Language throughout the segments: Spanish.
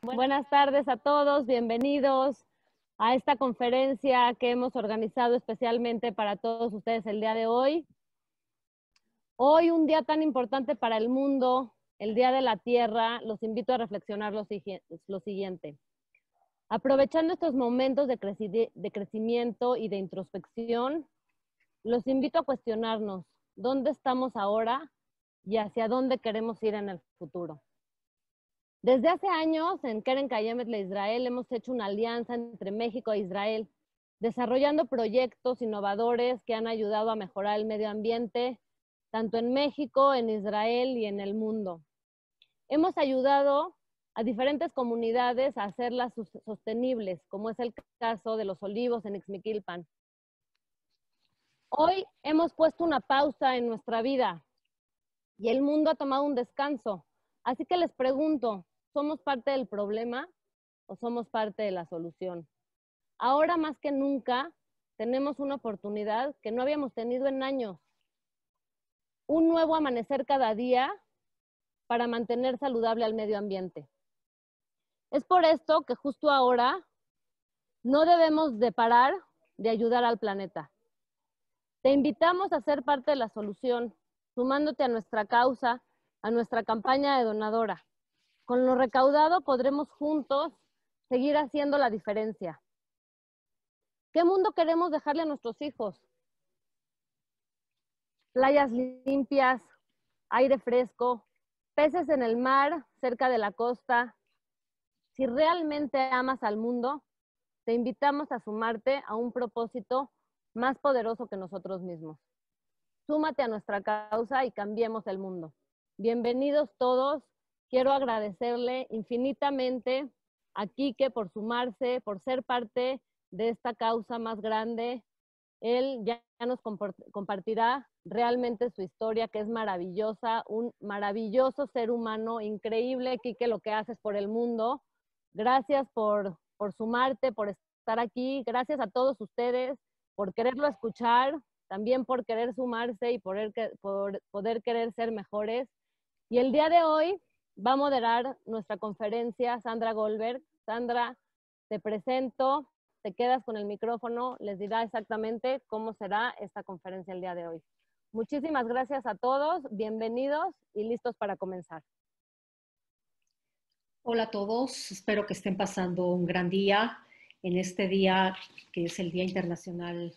Buenas tardes a todos, bienvenidos a esta conferencia que hemos organizado especialmente para todos ustedes el día de hoy. Hoy, un día tan importante para el mundo, el Día de la Tierra, los invito a reflexionar lo siguiente. Aprovechando estos momentos de crecimiento y de introspección, los invito a cuestionarnos dónde estamos ahora y hacia dónde queremos ir en el futuro. Desde hace años, en Keren Kayemet Le Israel, hemos hecho una alianza entre México e Israel, desarrollando proyectos innovadores que han ayudado a mejorar el medio ambiente, tanto en México, en Israel y en el mundo. Hemos ayudado a diferentes comunidades a hacerlas sostenibles, como es el caso de los olivos en Ixmiquilpan. Hoy hemos puesto una pausa en nuestra vida y el mundo ha tomado un descanso. Así que les pregunto, ¿somos parte del problema o somos parte de la solución? Ahora más que nunca tenemos una oportunidad que no habíamos tenido en años. Un nuevo amanecer cada día para mantener saludable al medio ambiente. Es por esto que justo ahora no debemos de parar de ayudar al planeta. Te invitamos a ser parte de la solución, sumándote a nuestra causa, a nuestra campaña de donadora. Con lo recaudado podremos juntos seguir haciendo la diferencia. ¿Qué mundo queremos dejarle a nuestros hijos? Playas limpias, aire fresco, peces en el mar, cerca de la costa. Si realmente amas al mundo, te invitamos a sumarte a un propósito más poderoso que nosotros mismos. Súmate a nuestra causa y cambiemos el mundo. Bienvenidos todos. Quiero agradecerle infinitamente a Quique por sumarse, por ser parte de esta causa más grande. Él ya nos compartirá realmente su historia, que es maravillosa, un maravilloso ser humano, increíble, Quique, lo que haces por el mundo. Gracias por sumarte, por estar aquí. Gracias a todos ustedes por quererlo escuchar, también por querer sumarse y por poder querer ser mejores. Y el día de hoy va a moderar nuestra conferencia Sandra Goldberg. Sandra, te presento, te quedas con el micrófono, les dirá exactamente cómo será esta conferencia el día de hoy. Muchísimas gracias a todos, bienvenidos y listos para comenzar. Hola a todos, espero que estén pasando un gran día en este día que es el Día Internacional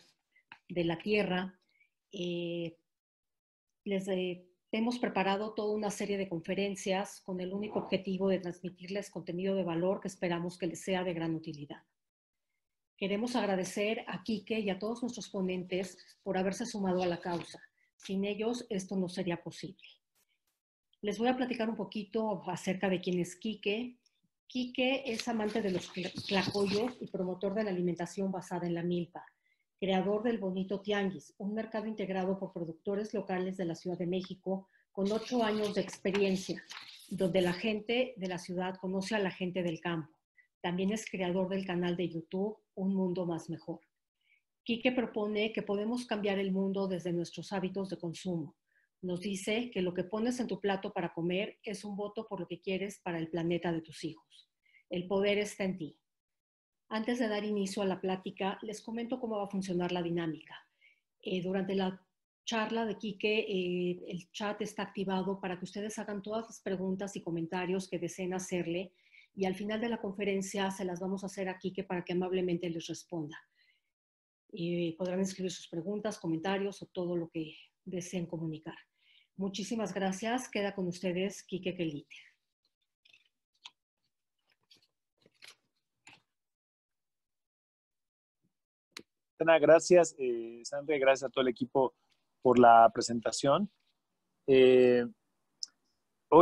de la Tierra. Hemos preparado toda una serie de conferencias con el único objetivo de transmitirles contenido de valor que esperamos que les sea de gran utilidad. Queremos agradecer a Quique y a todos nuestros ponentes por haberse sumado a la causa. Sin ellos, esto no sería posible. Les voy a platicar un poquito acerca de quién es Quique. Quique es amante de los tlacoyos y promotor de la alimentación basada en la milpa, creador del Bonito Tianguis, un mercado integrado por productores locales de la Ciudad de México con 8 años de experiencia, donde la gente de la ciudad conoce a la gente del campo. También es creador del canal de YouTube Un Mundo Más Mejor. Quique propone que podemos cambiar el mundo desde nuestros hábitos de consumo. Nos dice que lo que pones en tu plato para comer es un voto por lo que quieres para el planeta de tus hijos. El poder está en ti. Antes de dar inicio a la plática, les comento cómo va a funcionar la dinámica. Durante la charla de Quique, el chat está activado para que ustedes hagan todas las preguntas y comentarios que deseen hacerle y al final de la conferencia se las vamos a hacer a Quique para que amablemente les responda. Podrán escribir sus preguntas, comentarios o todo lo que deseen comunicar. Muchísimas gracias. Queda con ustedes Quique Quelite. Gracias, Sandra, gracias a todo el equipo por la presentación. Hoy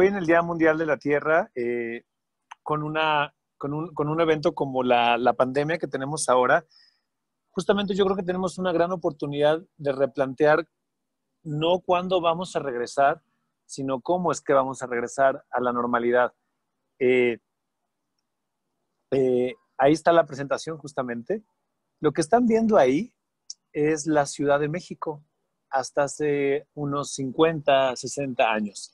en el Día Mundial de la Tierra, con un evento como la pandemia que tenemos ahora, justamente yo creo que tenemos una gran oportunidad de replantear no cuándo vamos a regresar, sino cómo es que vamos a regresar a la normalidad. Ahí está la presentación justamente. Lo que están viendo ahí es la Ciudad de México hasta hace unos 50, 60 años.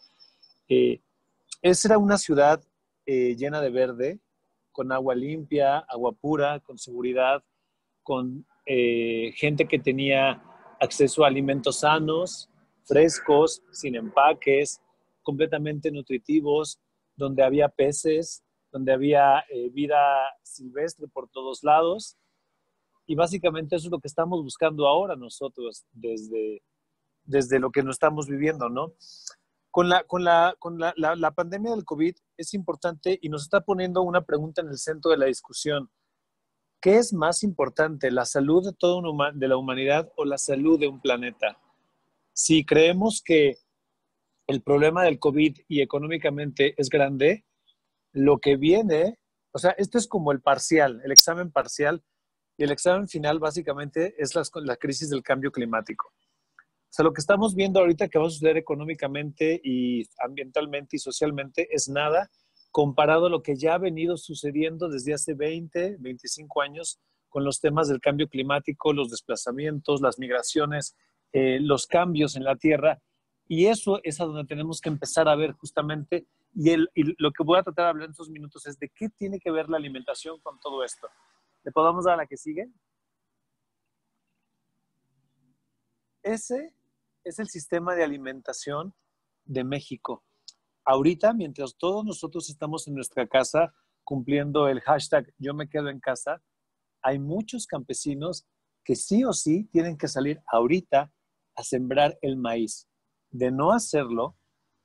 Esa era una ciudad llena de verde, con agua limpia, agua pura, con seguridad, con gente que tenía acceso a alimentos sanos, frescos, sin empaques, completamente nutritivos, donde había peces, donde había vida silvestre por todos lados. Y básicamente eso es lo que estamos buscando ahora nosotros desde lo que nos estamos viviendo, ¿no? Con la pandemia del COVID es importante y nos está poniendo una pregunta en el centro de la discusión. ¿Qué es más importante, la salud de la humanidad o la salud de un planeta? Si creemos que el problema del COVID y económicamente es grande, lo que viene, o sea, esto es como el parcial, el examen parcial, y el examen final básicamente es la crisis del cambio climático. O sea, lo que estamos viendo ahorita que va a suceder económicamente y ambientalmente y socialmente es nada comparado a lo que ya ha venido sucediendo desde hace 20, 25 años con los temas del cambio climático, los desplazamientos, las migraciones, los cambios en la Tierra. Y eso es a donde tenemos que empezar a ver justamente. Y lo que voy a tratar de hablar en estos minutos es de qué tiene que ver la alimentación con todo esto. ¿Le podemos dar a la que sigue? Ese es el sistema de alimentación de México. Ahorita, mientras todos nosotros estamos en nuestra casa cumpliendo el hashtag Yo me quedo en casa, hay muchos campesinos que sí o sí tienen que salir ahorita a sembrar el maíz. De no hacerlo,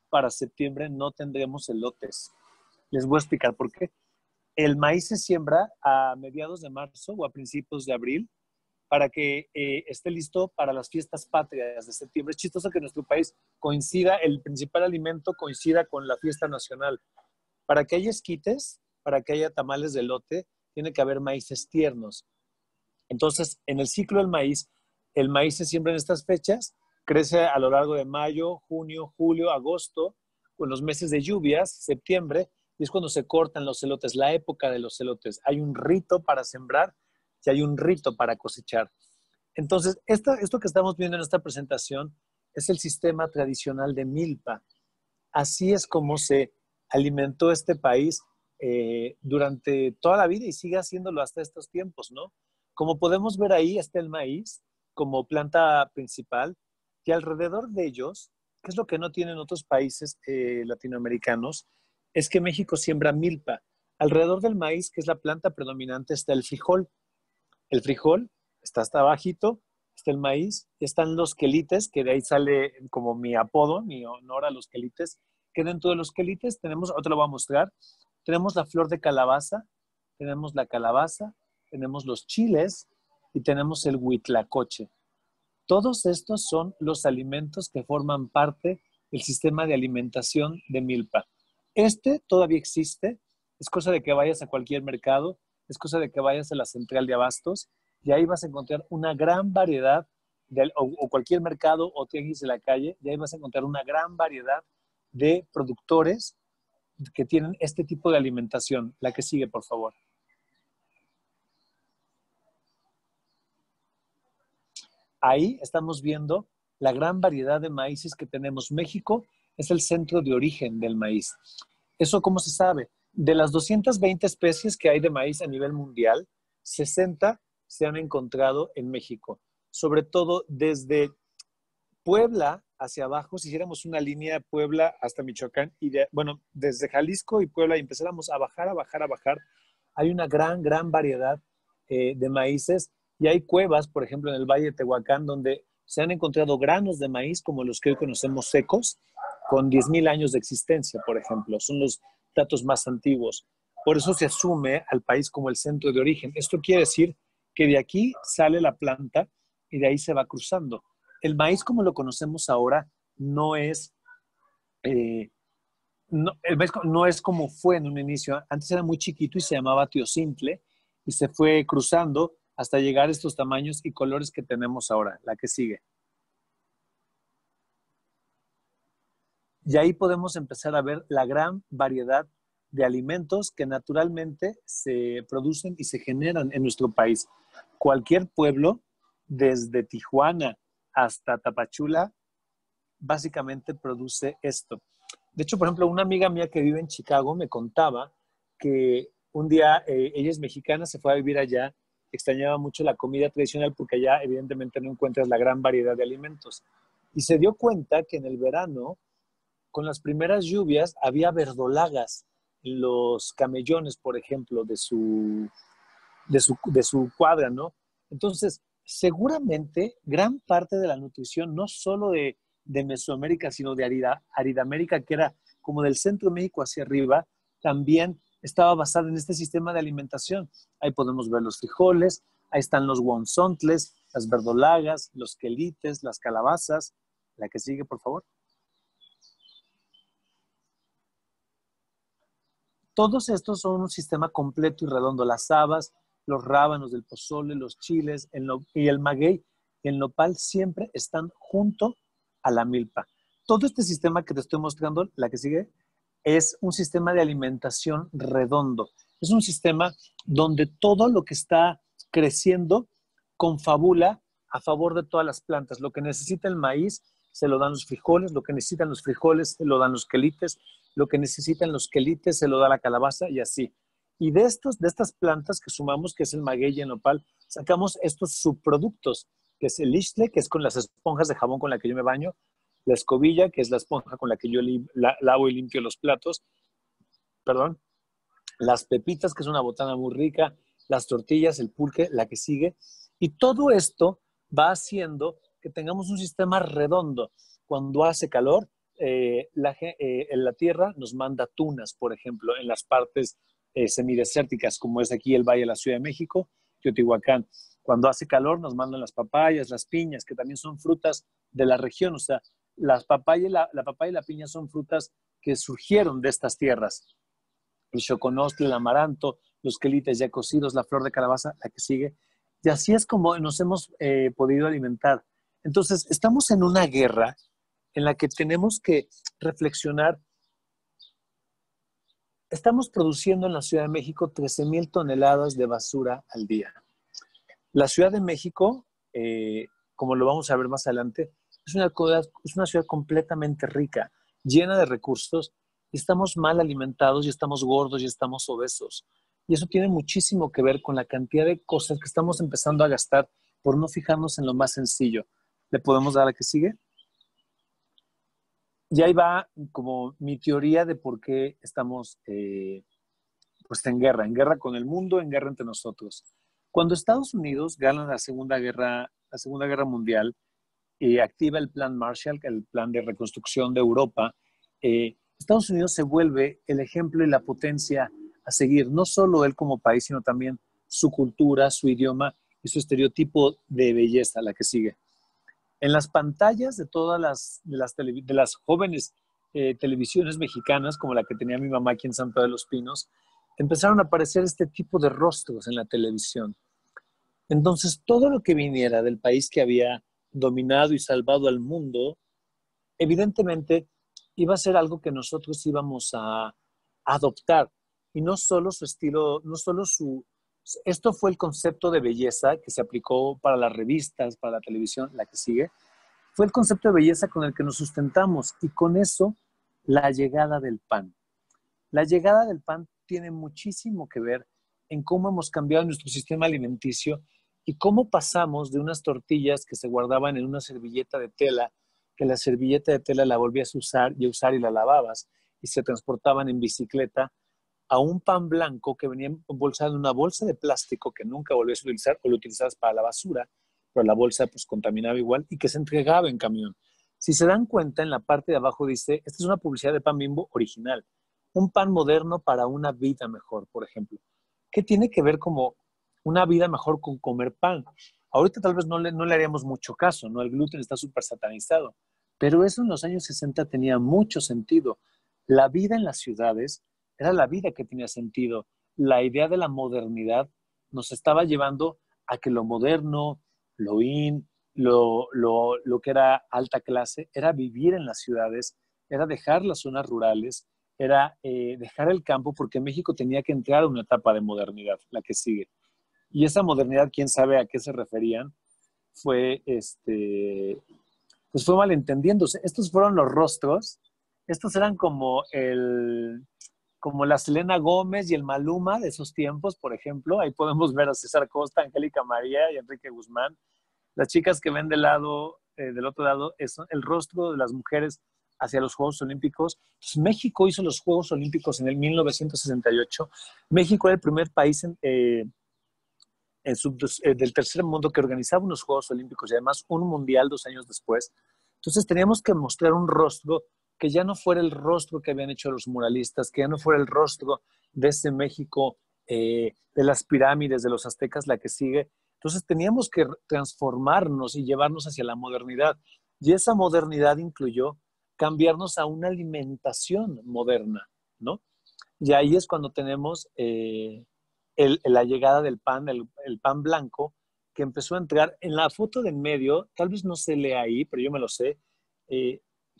para septiembre no tendremos elotes. Les voy a explicar por qué. El maíz se siembra a mediados de marzo o a principios de abril para que esté listo para las fiestas patrias de septiembre. Es chistoso que en nuestro país coincida, el principal alimento coincida con la fiesta nacional. Para que haya esquites, para que haya tamales de elote, tiene que haber maíces tiernos. Entonces, en el ciclo del maíz, el maíz se siembra en estas fechas, crece a lo largo de mayo, junio, julio, agosto, con los meses de lluvias, septiembre, y es cuando se cortan los elotes, la época de los elotes. Hay un rito para sembrar y hay un rito para cosechar. Entonces, esto que estamos viendo en esta presentación es el sistema tradicional de milpa. Así es como se alimentó este país durante toda la vida y sigue haciéndolo hasta estos tiempos, ¿no? Como podemos ver ahí está el maíz como planta principal y alrededor de ellos, que es lo que no tienen otros países latinoamericanos, es que México siembra milpa. Alrededor del maíz, que es la planta predominante, está el frijol. El frijol está hasta abajito, está el maíz, están los quelites, que de ahí sale como mi apodo, mi honor a los quelites, que dentro de los quelites tenemos, ahora te lo voy a mostrar, tenemos la flor de calabaza, tenemos la calabaza, tenemos los chiles y tenemos el huitlacoche. Todos estos son los alimentos que forman parte del sistema de alimentación de milpa. Este todavía existe, es cosa de que vayas a cualquier mercado, es cosa de que vayas a la central de abastos y ahí vas a encontrar una gran variedad, o cualquier mercado o tianguis de la calle, y ahí vas a encontrar una gran variedad de productores que tienen este tipo de alimentación. La que sigue, por favor. Ahí estamos viendo la gran variedad de maíces que tenemos. México es el centro de origen del maíz. ¿Eso cómo se sabe? De las 220 especies que hay de maíz a nivel mundial, 60 se han encontrado en México. Sobre todo desde Puebla hacia abajo, si hiciéramos una línea de Puebla hasta Michoacán, y desde Jalisco y Puebla y empezáramos a bajar, hay una gran variedad de maíces y hay cuevas, por ejemplo, en el Valle de Tehuacán, donde se han encontrado granos de maíz como los que hoy conocemos secos, con 10,000 años de existencia, por ejemplo. Son los datos más antiguos. Por eso se asume al país como el centro de origen. Esto quiere decir que de aquí sale la planta y de ahí se va cruzando. El maíz como lo conocemos ahora no es, el maíz no es como fue en un inicio. Antes era muy chiquito y se llamaba teocintle y se fue cruzando hasta llegar a estos tamaños y colores que tenemos ahora. La que sigue. Y ahí podemos empezar a ver la gran variedad de alimentos que naturalmente se producen y se generan en nuestro país. Cualquier pueblo, desde Tijuana hasta Tapachula, básicamente produce esto. De hecho, por ejemplo, una amiga mía que vive en Chicago me contaba que un día ella es mexicana, se fue a vivir allá, extrañaba mucho la comida tradicional porque allá evidentemente no encuentras la gran variedad de alimentos. Y se dio cuenta que en el verano, con las primeras lluvias, había verdolagas en los camellones, por ejemplo, de su cuadra, ¿no? Entonces, seguramente gran parte de la nutrición, no solo de Mesoamérica, sino de Aridamérica, que era como del centro de México hacia arriba, también estaba basada en este sistema de alimentación. Ahí podemos ver los frijoles, ahí están los guanzontles, las verdolagas, los quelites, las calabazas. La que sigue, por favor. Todos estos son un sistema completo y redondo. Las habas, los rábanos del pozole, los chiles y el maguey y el nopal siempre están junto a la milpa. Todo este sistema que te estoy mostrando, la que sigue, es un sistema de alimentación redondo. Es un sistema donde todo lo que está creciendo confabula a favor de todas las plantas. Lo que necesita el maíz se lo dan los frijoles, lo que necesitan los frijoles se lo dan los quelites, lo que necesitan los quelites se lo da la calabaza y así. Y de estas plantas que sumamos, que es el maguey y el nopal, sacamos estos subproductos, que es el ixtle, que es con las esponjas de jabón con la que yo me baño, la escobilla, que es la esponja con la que yo lavo y limpio los platos, perdón, las pepitas, que es una botana muy rica, las tortillas, el pulque, la que sigue. Y todo esto va haciendo que tengamos un sistema redondo. Cuando hace calor, la tierra nos manda tunas, por ejemplo, en las partes semidesérticas, como es aquí el Valle de la Ciudad de México, Teotihuacán. Cuando hace calor, nos mandan las papayas, las piñas, que también son frutas de la región. O sea, la papaya y la piña son frutas que surgieron de estas tierras. El choconostle, el amaranto, los quelites ya cocidos, la flor de calabaza, la que sigue. Y así es como nos hemos podido alimentar. Entonces, estamos en una guerra en la que tenemos que reflexionar. Estamos produciendo en la Ciudad de México 13,000 toneladas de basura al día. La Ciudad de México, como lo vamos a ver más adelante, es una ciudad completamente rica, llena de recursos, y estamos mal alimentados y estamos gordos y estamos obesos. Y eso tiene muchísimo que ver con la cantidad de cosas que estamos empezando a gastar por no fijarnos en lo más sencillo. ¿Le podemos dar a la que sigue? Y ahí va como mi teoría de por qué estamos pues en guerra con el mundo, en guerra entre nosotros. Cuando Estados Unidos gana la Segunda Guerra Mundial y activa el Plan Marshall, el plan de reconstrucción de Europa, Estados Unidos se vuelve el ejemplo y la potencia a seguir, no solo él como país, sino también su cultura, su idioma y su estereotipo de belleza, la que sigue. En las pantallas de todas las jóvenes televisiones mexicanas, como la que tenía mi mamá aquí en San Pedro de los Pinos, empezaron a aparecer este tipo de rostros en la televisión. Entonces, todo lo que viniera del país que había dominado y salvado al mundo, evidentemente iba a ser algo que nosotros íbamos a adoptar. Y no solo su estilo, no solo su... Esto fue el concepto de belleza que se aplicó para las revistas, para la televisión, la que sigue. Fue el concepto de belleza con el que nos sustentamos y con eso la llegada del pan. La llegada del pan tiene muchísimo que ver en cómo hemos cambiado nuestro sistema alimenticio y cómo pasamos de unas tortillas que se guardaban en una servilleta de tela, que la servilleta de tela la volvías a usar y la lavabas y se transportaban en bicicleta, a un pan blanco que venía embolsado en una bolsa de plástico que nunca volvías a utilizar o lo utilizabas para la basura, pero la bolsa pues contaminaba igual y que se entregaba en camión. Si se dan cuenta, en la parte de abajo dice, esta es una publicidad de Pan Bimbo original, un pan moderno para una vida mejor, por ejemplo. ¿Qué tiene que ver como una vida mejor con comer pan? Ahorita tal vez no le haríamos mucho caso, ¿no? El gluten está súper satanizado, pero eso en los años 60 tenía mucho sentido. La vida en las ciudades era la vida que tenía sentido. La idea de la modernidad nos estaba llevando a que lo moderno, lo in, lo que era alta clase, era vivir en las ciudades, era dejar las zonas rurales, era dejar el campo, porque México tenía que entrar a una etapa de modernidad, la que sigue. Y esa modernidad, quién sabe a qué se referían, fue, pues fue malentendiéndose. Estos fueron los rostros, estos eran como como la Selena Gómez y el Maluma de esos tiempos, por ejemplo. Ahí podemos ver a César Costa, Angélica María y Enrique Guzmán. Las chicas que ven del otro lado, es el rostro de las mujeres hacia los Juegos Olímpicos. Entonces, México hizo los Juegos Olímpicos en el 1968. México era el primer país del tercer mundo que organizaba unos Juegos Olímpicos y además un mundial 2 años después. Entonces teníamos que mostrar un rostro que ya no fuera el rostro que habían hecho los muralistas, que ya no fuera el rostro de ese México de las pirámides, de los aztecas, la que sigue. Entonces teníamos que transformarnos y llevarnos hacia la modernidad. Y esa modernidad incluyó cambiarnos a una alimentación moderna, ¿no? Y ahí es cuando tenemos la llegada del pan, el pan blanco, que empezó a entrar en la foto de en medio, tal vez no se lee ahí, pero yo me lo sé.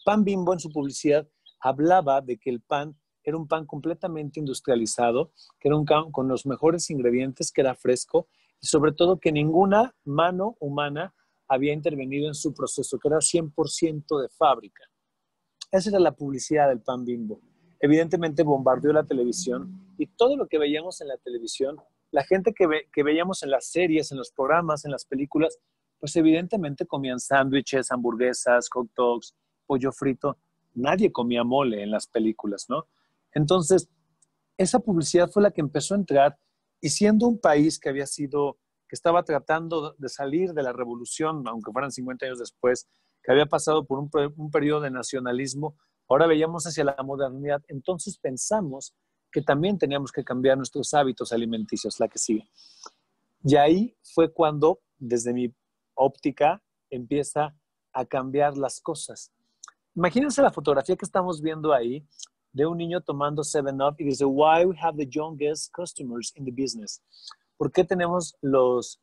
Pan Bimbo en su publicidad hablaba de que el pan era un pan completamente industrializado, que era un pan con los mejores ingredientes, que era fresco, y sobre todo que ninguna mano humana había intervenido en su proceso, que era 100% de fábrica. Esa era la publicidad del Pan Bimbo. Evidentemente bombardeó la televisión y todo lo que veíamos en la televisión, la gente que veíamos en las series, en los programas, en las películas, pues evidentemente comían sándwiches, hamburguesas, hot dogs, pollo frito. Nadie comía mole en las películas, ¿no? Entonces, esa publicidad fue la que empezó a entrar y siendo un país que estaba tratando de salir de la revolución, aunque fueran 50 años después, que había pasado por un periodo de nacionalismo, ahora veíamos hacia la modernidad, entonces pensamos que también teníamos que cambiar nuestros hábitos alimenticios, la que sigue. Y ahí fue cuando, desde mi óptica, empieza a cambiar las cosas. Imagínense la fotografía que estamos viendo ahí de un niño tomando 7-Up y dice, why we have the youngest customers in the business? ¿Por qué tenemos los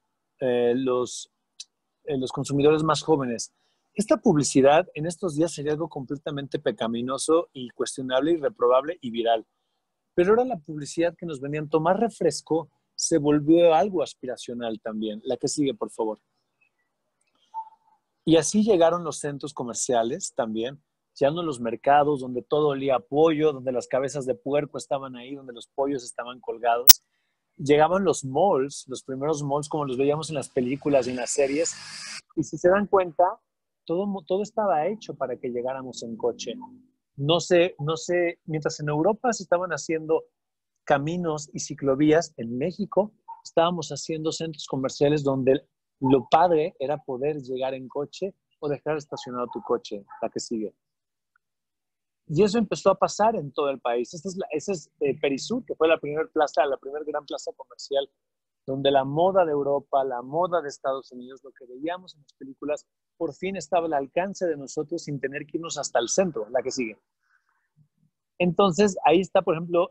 consumidores más jóvenes? Esta publicidad en estos días sería algo completamente pecaminoso y cuestionable y reprobable y viral. Pero ahora la publicidad que nos vendían, tomar refresco, se volvió algo aspiracional también. La que sigue, por favor. Y así llegaron los centros comerciales también, ya no los mercados, donde todo olía a pollo, donde las cabezas de puerco estaban ahí, donde los pollos estaban colgados. Llegaban los malls, los primeros malls como los veíamos en las películas y en las series. Y si se dan cuenta, todo estaba hecho para que llegáramos en coche. No sé, mientras en Europa se estaban haciendo caminos y ciclovías, en México estábamos haciendo centros comerciales donde lo padre era poder llegar en coche o dejar estacionado tu coche, la que sigue. Y eso empezó a pasar en todo el país. Esa es Perisur, que fue la primera gran plaza comercial, donde la moda de Europa, la moda de Estados Unidos, lo que veíamos en las películas, por fin estaba al alcance de nosotros sin tener que irnos hasta el centro, la que sigue. Entonces, ahí está, por ejemplo,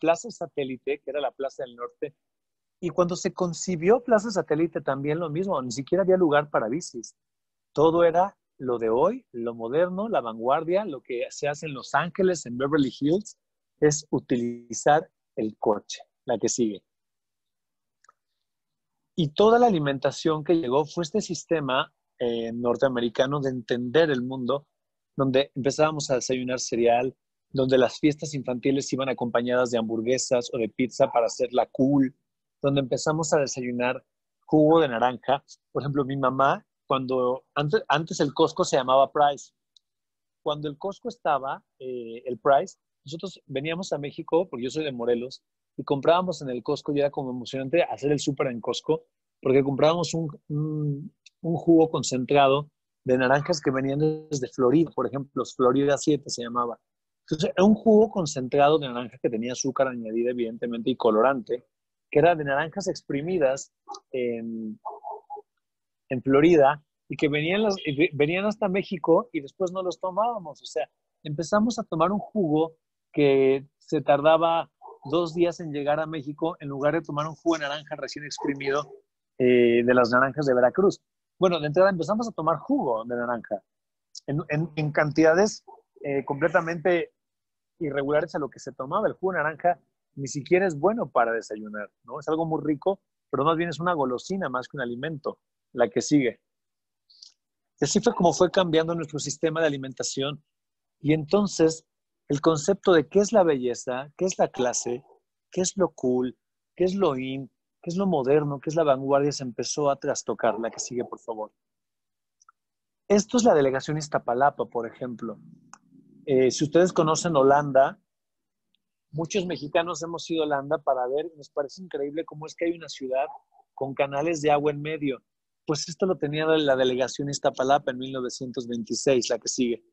Plaza Satélite, que era la Plaza del Norte. Y cuando se concibió Plaza Satélite también lo mismo, ni siquiera había lugar para bicis. Todo era lo de hoy, lo moderno, la vanguardia, lo que se hace en Los Ángeles, en Beverly Hills, es utilizar el coche, la que sigue. Y toda la alimentación que llegó fue este sistema norteamericano de entender el mundo, donde empezábamos a desayunar cereal, donde las fiestas infantiles iban acompañadas de hamburguesas o de pizza para hacerla cool, donde empezamos a desayunar jugo de naranja. Por ejemplo, mi mamá, antes el Costco se llamaba Price. Cuando el Costco estaba, el Price, nosotros veníamos a México, porque yo soy de Morelos, y comprábamos en el Costco, y era como emocionante hacer el súper en Costco, porque comprábamos un jugo concentrado de naranjas que venían desde Florida, por ejemplo, Florida 7 se llamaba. Entonces, era un jugo concentrado de naranja que tenía azúcar añadida, evidentemente, y colorante, que era de naranjas exprimidas en Florida, y que venían hasta México y después no los tomábamos. O sea, empezamos a tomar un jugo que se tardaba 2 días en llegar a México en lugar de tomar un jugo de naranja recién exprimido de las naranjas de Veracruz. Bueno, de entrada empezamos a tomar jugo de naranja en cantidades completamente irregulares a lo que se tomaba. El jugo de naranja ni siquiera es bueno para desayunar, ¿no? Es algo muy rico, pero más bien es una golosina más que un alimento, la que sigue. Y así fue como fue cambiando nuestro sistema de alimentación. Y entonces el concepto de qué es la belleza, qué es la clase, qué es lo cool, qué es lo in, qué es lo moderno, qué es la vanguardia, se empezó a trastocar. La que sigue, por favor. Esto es la delegación Iztapalapa, por ejemplo. Si ustedes conocen Holanda, muchos mexicanos hemos ido a Holanda para ver, nos parece increíble cómo es que hay una ciudad con canales de agua en medio. Pues esto lo tenía la delegación Iztapalapa en 1926, la que sigue.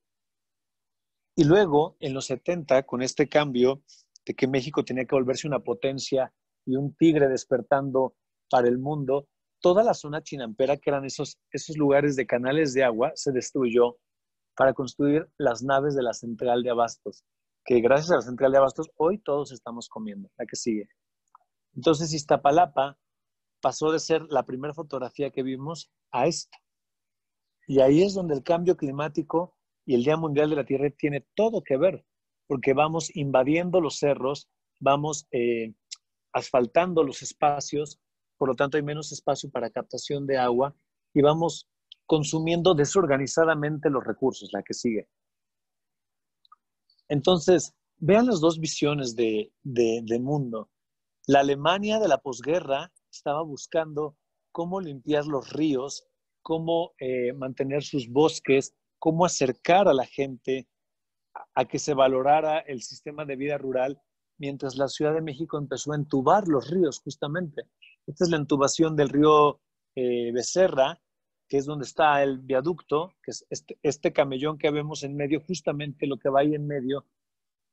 Y luego, en los 70, con este cambio de que México tenía que volverse una potencia y un tigre despertando para el mundo, toda la zona chinampera, que eran esos lugares de canales de agua, se destruyó para construir las naves de la central de abastos, que gracias a la central de abastos hoy todos estamos comiendo. La que sigue. Entonces, Iztapalapa pasó de ser la primera fotografía que vimos a esto. Y ahí es donde el cambio climático y el Día Mundial de la Tierra tiene todo que ver, porque vamos invadiendo los cerros, vamos asfaltando los espacios, por lo tanto hay menos espacio para captación de agua y vamos consumiendo desorganizadamente los recursos, la que sigue. Entonces, vean las dos visiones de mundo. La Alemania de la posguerra estaba buscando cómo limpiar los ríos, cómo mantener sus bosques, cómo acercar a la gente a que se valorara el sistema de vida rural, mientras la Ciudad de México empezó a entubar los ríos, justamente. Esta es la entubación del río Becerra, que es donde está el viaducto, que es este camellón que vemos en medio, justamente lo que va ahí en medio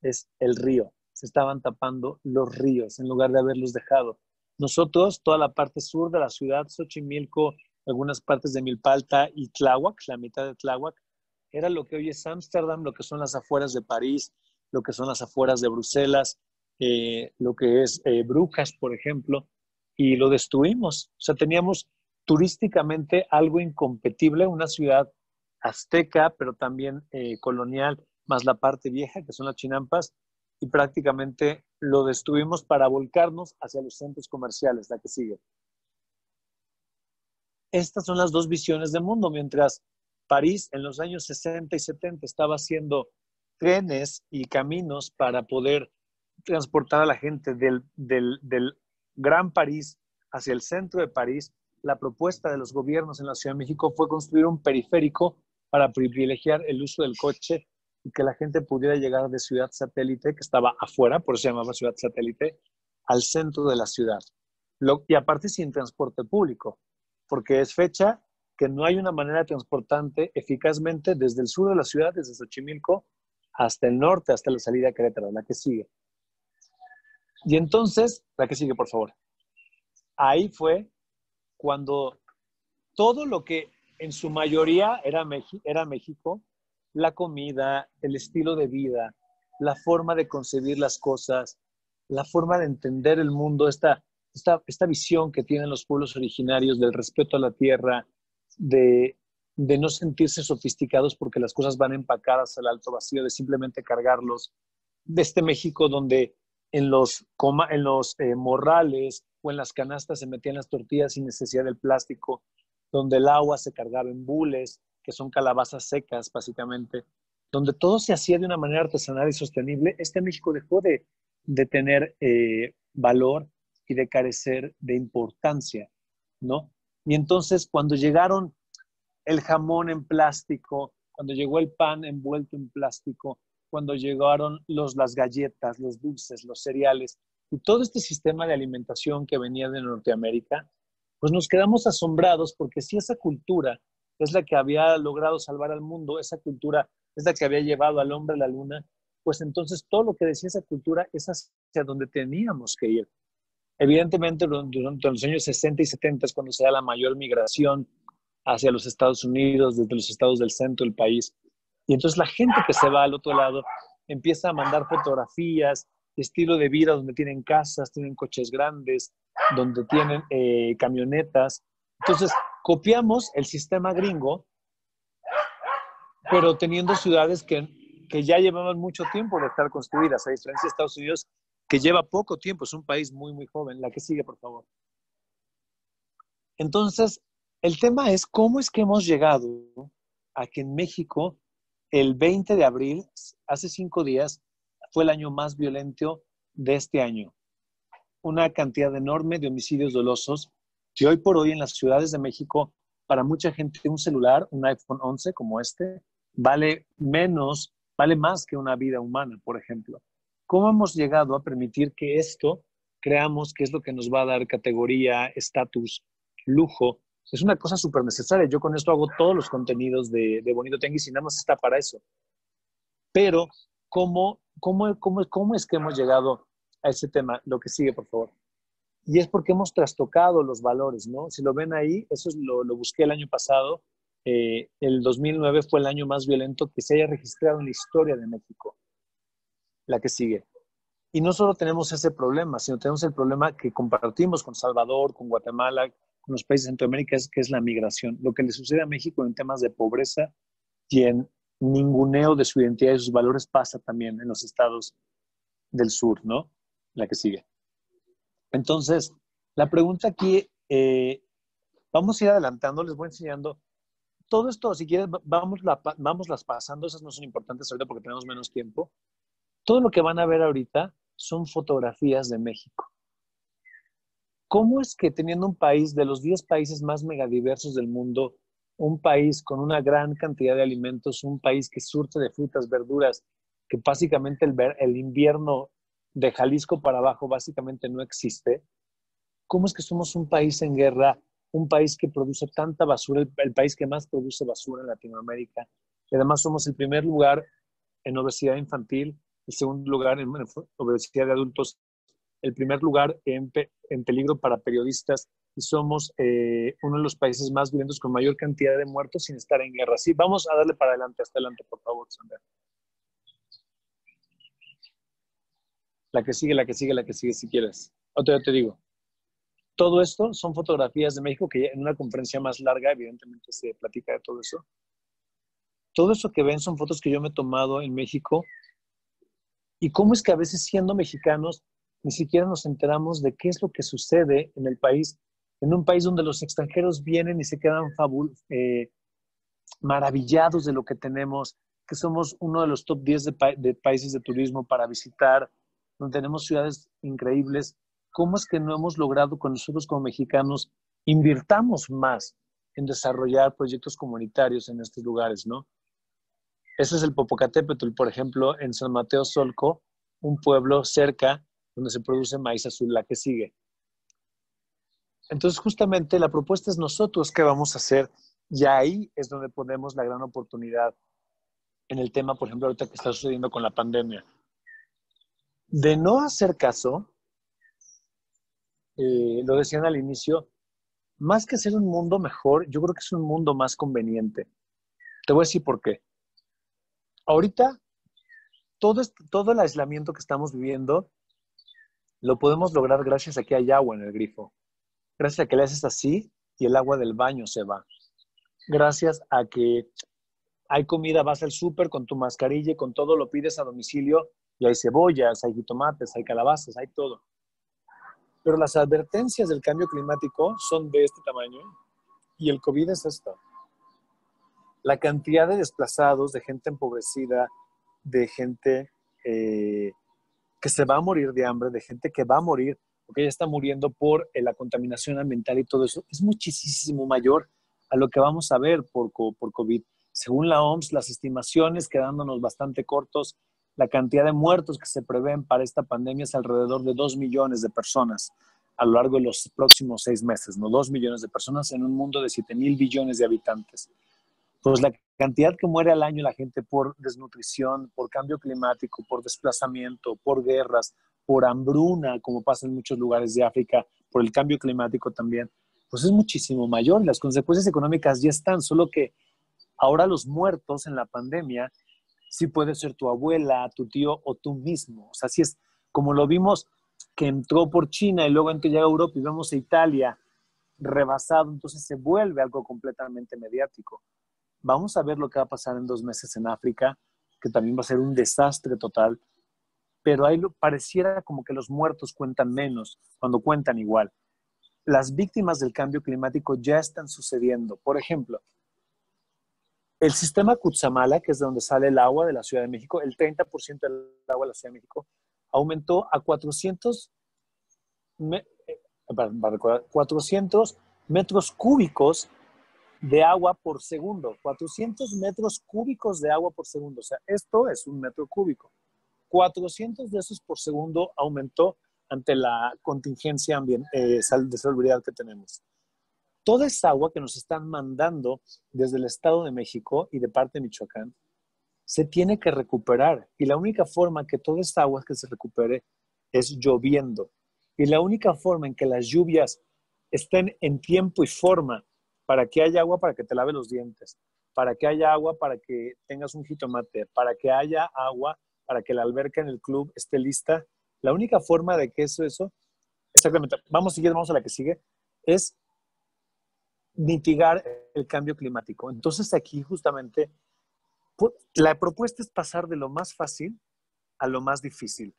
es el río. Se estaban tapando los ríos en lugar de haberlos dejado. Nosotros, toda la parte sur de la ciudad, Xochimilco, algunas partes de Milpalta y Tláhuac, la mitad de Tláhuac, era lo que hoy es Ámsterdam, lo que son las afueras de París, lo que son las afueras de Bruselas, lo que es Brujas, por ejemplo, y lo destruimos. O sea, teníamos turísticamente algo incompetible, una ciudad azteca, pero también colonial, más la parte vieja, que son las chinampas, y prácticamente lo destruimos para volcarnos hacia los centros comerciales, la que sigue. Estas son las dos visiones del mundo. Mientras París en los años 60 y 70 estaba haciendo trenes y caminos para poder transportar a la gente del Gran París hacia el centro de París, la propuesta de los gobiernos en la Ciudad de México fue construir un periférico para privilegiar el uso del coche y que la gente pudiera llegar de Ciudad Satélite, que estaba afuera, por eso se llamaba Ciudad Satélite, al centro de la ciudad. Y aparte sin transporte público, porque es fecha que no hay una manera transportante eficazmente desde el sur de la ciudad, desde Xochimilco, hasta el norte, hasta la salida a Querétaro, la que sigue. Y entonces, la que sigue, por favor. Ahí fue cuando todo lo que en su mayoría era México, la comida, el estilo de vida, la forma de concebir las cosas, la forma de entender el mundo, esta visión que tienen los pueblos originarios del respeto a la tierra, de no sentirse sofisticados porque las cosas van empacadas al alto vacío, de simplemente cargarlos, de este México donde en los morrales o en las canastas se metían las tortillas sin necesidad del plástico, donde el agua se cargaba en bules, que son calabazas secas básicamente, donde todo se hacía de una manera artesanal y sostenible. Este México dejó de tener valor y de carecer de importancia, ¿no? Y entonces cuando llegaron el jamón en plástico, cuando llegó el pan envuelto en plástico, cuando llegaron las galletas, los dulces, los cereales y todo este sistema de alimentación que venía de Norteamérica, pues nos quedamos asombrados porque si esa cultura es la que había logrado salvar al mundo, esa cultura es la que había llevado al hombre a la luna, pues entonces todo lo que decía esa cultura es hacia donde teníamos que ir. Evidentemente, durante los años 60 y 70 es cuando se da la mayor migración hacia los Estados Unidos, desde los estados del centro del país. Y entonces la gente que se va al otro lado empieza a mandar fotografías, estilo de vida donde tienen casas, tienen coches grandes, donde tienen camionetas. Entonces, copiamos el sistema gringo, pero teniendo ciudades que ya llevaban mucho tiempo de estar construidas, a diferencia de Estados Unidos, que lleva poco tiempo, es un país muy, muy joven. La que sigue, por favor. Entonces, el tema es cómo es que hemos llegado a que en México, el 20 de abril, hace 5 días, fue el año más violento de este año. Una cantidad enorme de homicidios dolosos que hoy por hoy en las ciudades de México, para mucha gente un celular, un iPhone 11 como este, vale más que una vida humana, por ejemplo. ¿Cómo hemos llegado a permitir que esto creamos que es lo que nos va a dar categoría, estatus, lujo? Es una cosa súper necesaria. Yo con esto hago todos los contenidos de Bonito Tianguis y nada más está para eso. Pero, ¿cómo es que hemos llegado a ese tema? Lo que sigue, por favor. Y es porque hemos trastocado los valores, ¿no? Si lo ven ahí, eso lo busqué el año pasado. El 2009 fue el año más violento que se haya registrado en la historia de México. La que sigue. Y no solo tenemos ese problema, sino tenemos el problema que compartimos con Salvador, con Guatemala, con los países de Centroamérica, que es la migración. Lo que le sucede a México en temas de pobreza y en ninguneo de su identidad y sus valores pasa también en los estados del sur, ¿no? La que sigue. Entonces, la pregunta aquí, vamos a ir adelantando, les voy enseñando todo esto. Si quieres, vamos las pasando, esas no son importantes ahorita porque tenemos menos tiempo. Todo lo que van a ver ahorita son fotografías de México. ¿Cómo es que teniendo un país de los 10 países más megadiversos del mundo, un país con una gran cantidad de alimentos, un país que surte de frutas, verduras, que básicamente el invierno de Jalisco para abajo básicamente no existe? ¿Cómo es que somos un país en guerra, un país que produce tanta basura, el país que más produce basura en Latinoamérica? Y además somos el primer lugar en obesidad infantil, el segundo lugar en obesidad de adultos, el primer lugar en peligro para periodistas y somos uno de los países más violentos con mayor cantidad de muertos sin estar en guerra. Sí, vamos a darle para adelante, hasta adelante, por favor, Sandra. La que sigue, si quieres. Otra, yo te digo. Todo esto son fotografías de México que en una conferencia más larga, evidentemente, se platica de todo eso. Todo eso que ven son fotos que yo me he tomado en México. Y cómo es que a veces, siendo mexicanos, ni siquiera nos enteramos de qué es lo que sucede en el país, en un país donde los extranjeros vienen y se quedan maravillados de lo que tenemos, que somos uno de los top 10 de países de turismo para visitar, donde tenemos ciudades increíbles. ¿Cómo es que no hemos logrado con nosotros como mexicanos invirtamos más en desarrollar proyectos comunitarios en estos lugares, ¿no? Ese es el Popocatépetl, por ejemplo, en San Mateo Solco, un pueblo cerca donde se produce maíz azul, la que sigue. Entonces, justamente la propuesta es nosotros qué vamos a hacer, y ahí es donde ponemos la gran oportunidad en el tema, por ejemplo, ahorita que está sucediendo con la pandemia. De no hacer caso, lo decían al inicio, más que ser un mundo mejor, yo creo que es un mundo más conveniente. Te voy a decir por qué. Ahorita, todo el aislamiento que estamos viviendo lo podemos lograr gracias a que hay agua en el grifo. Gracias a que le haces así y el agua del baño se va. Gracias a que hay comida, vas al súper con tu mascarilla y con todo lo pides a domicilio y hay cebollas, hay jitomates, hay calabazas, hay todo. Pero las advertencias del cambio climático son de este tamaño y el COVID es esto. La cantidad de desplazados, de gente empobrecida, de gente que se va a morir de hambre, de gente que va a morir porque ya está muriendo por la contaminación ambiental y todo eso, es muchísimo mayor a lo que vamos a ver por COVID. Según la OMS, las estimaciones, quedándonos bastante cortos, la cantidad de muertos que se prevén para esta pandemia es alrededor de 2 millones de personas a lo largo de los próximos 6 meses, ¿no? 2 millones de personas en un mundo de 7,000 billones de habitantes. Pues la cantidad que muere al año la gente por desnutrición, por cambio climático, por desplazamiento, por guerras, por hambruna, como pasa en muchos lugares de África, por el cambio climático también, pues es muchísimo mayor. Las consecuencias económicas ya están, solo que ahora los muertos en la pandemia sí puede ser tu abuela, tu tío o tú mismo. O sea, así es como lo vimos que entró por China y luego llega a Europa y vemos a Italia rebasado, entonces se vuelve algo completamente mediático. Vamos a ver lo que va a pasar en 2 meses en África, que también va a ser un desastre total, pero ahí pareciera como que los muertos cuentan menos cuando cuentan igual. Las víctimas del cambio climático ya están sucediendo. Por ejemplo, El sistema Cutzamala, que es de donde sale el agua de la Ciudad de México, el 30% del agua de la Ciudad de México, aumentó a 400 metros cúbicos de agua por segundo. 400 metros cúbicos de agua por segundo. O sea, esto es un metro cúbico. 400 de esos por segundo aumentó ante la contingencia de salubridad que tenemos. Toda esa agua que nos están mandando desde el Estado de México y de parte de Michoacán se tiene que recuperar. Y la única forma que toda esta agua que se recupere es lloviendo. Y la única forma en que las lluvias estén en tiempo y forma para que haya agua para que te laves los dientes, para que haya agua para que tengas un jitomate, para que haya agua para que la alberca en el club esté lista, la única forma de que eso, exactamente, vamos a la que sigue, es mitigar el cambio climático. Entonces aquí justamente la propuesta es pasar de lo más fácil a lo más difícil.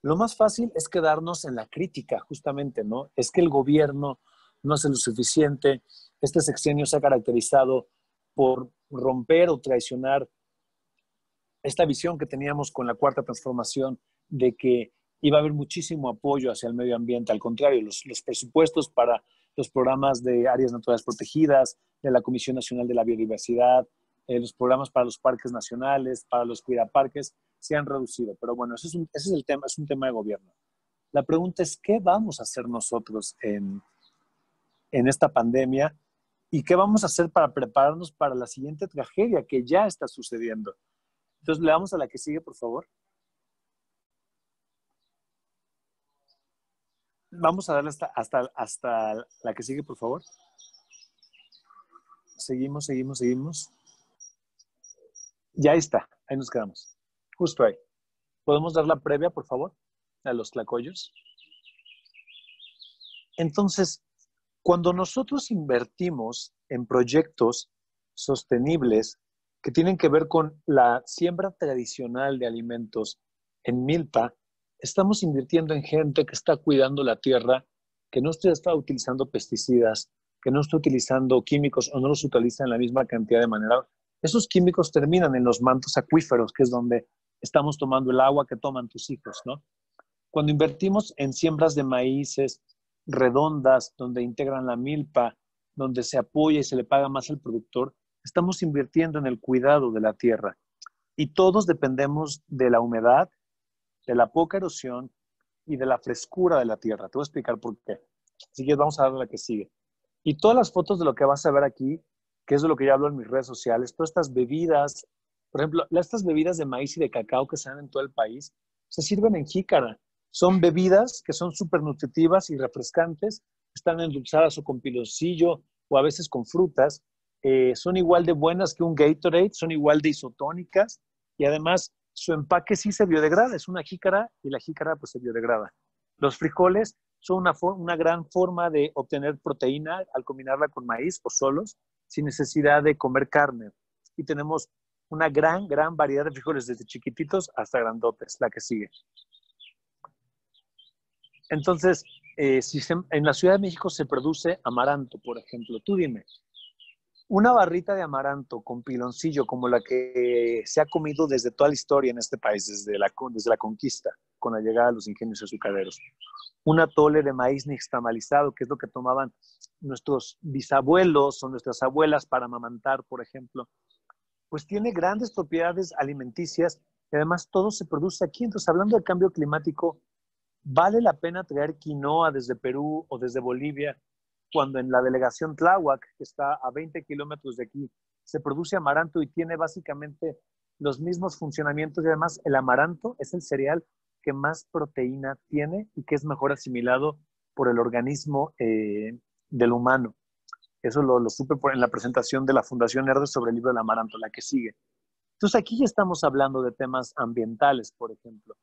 Lo más fácil es quedarnos en la crítica, justamente, ¿no? Es que el gobierno no hace lo suficiente. Este sexenio se ha caracterizado por romper o traicionar esta visión que teníamos con la Cuarta Transformación de que iba a haber muchísimo apoyo hacia el medio ambiente. Al contrario, los presupuestos para los programas de áreas naturales protegidas, de la Comisión Nacional de la Biodiversidad, los programas para los parques nacionales, para los cuidaparques, se han reducido. Pero bueno, ese es el tema, es un tema de gobierno. La pregunta es, ¿qué vamos a hacer nosotros en esta pandemia? ¿Y qué vamos a hacer para prepararnos para la siguiente tragedia que ya está sucediendo? Entonces, le damos a la que sigue, por favor. Vamos a darle hasta la que sigue, por favor. Seguimos. Ya está, ahí nos quedamos. Justo ahí. ¿Podemos dar la previa, por favor, a los tlacoyos? Entonces, cuando nosotros invertimos en proyectos sostenibles que tienen que ver con la siembra tradicional de alimentos en milpa, estamos invirtiendo en gente que está cuidando la tierra, que no está utilizando pesticidas, que no está utilizando químicos o no los utiliza en la misma cantidad de manera. Esos químicos terminan en los mantos acuíferos, que es donde estamos tomando el agua que toman tus hijos, ¿no? Cuando invertimos en siembras de maíces redondas, donde integran la milpa, donde se apoya y se le paga más al productor, estamos invirtiendo en el cuidado de la tierra. Y todos dependemos de la humedad, de la poca erosión y de la frescura de la tierra. Te voy a explicar por qué. Así que vamos a darle la que sigue. Y todas las fotos de lo que vas a ver aquí, que es de lo que ya hablo en mis redes sociales, todas estas bebidas, por ejemplo, estas bebidas de maíz y de cacao que se dan en todo el país, se sirven en jícara. Son bebidas que son súper nutritivas y refrescantes, están endulzadas o con piloncillo o a veces con frutas. Son igual de buenas que un Gatorade, son igual de isotónicas y además su empaque sí se biodegrada, es una jícara y la jícara pues se biodegrada. Los frijoles son una gran forma de obtener proteína al combinarla con maíz o solos, sin necesidad de comer carne. Y tenemos una gran variedad de frijoles, desde chiquititos hasta grandotes, la que sigue. Entonces, en la Ciudad de México se produce amaranto, por ejemplo. Tú dime, una barrita de amaranto con piloncillo como la que se ha comido desde toda la historia en este país, desde la conquista, con la llegada de los ingenios azucareros. Un atole de maíz nixtamalizado, que es lo que tomaban nuestros bisabuelos o nuestras abuelas para amamantar, por ejemplo, pues tiene grandes propiedades alimenticias y además todo se produce aquí. Entonces, hablando del cambio climático, ¿vale la pena traer quinoa desde Perú o desde Bolivia cuando en la delegación Tláhuac, que está a 20 kilómetros de aquí, se produce amaranto y tiene básicamente los mismos funcionamientos? Y además el amaranto es el cereal que más proteína tiene y que es mejor asimilado por el organismo del humano. Eso lo supe en la presentación de la Fundación Herdes sobre el libro del amaranto, la que sigue. Entonces aquí ya estamos hablando de temas ambientales, por ejemplo.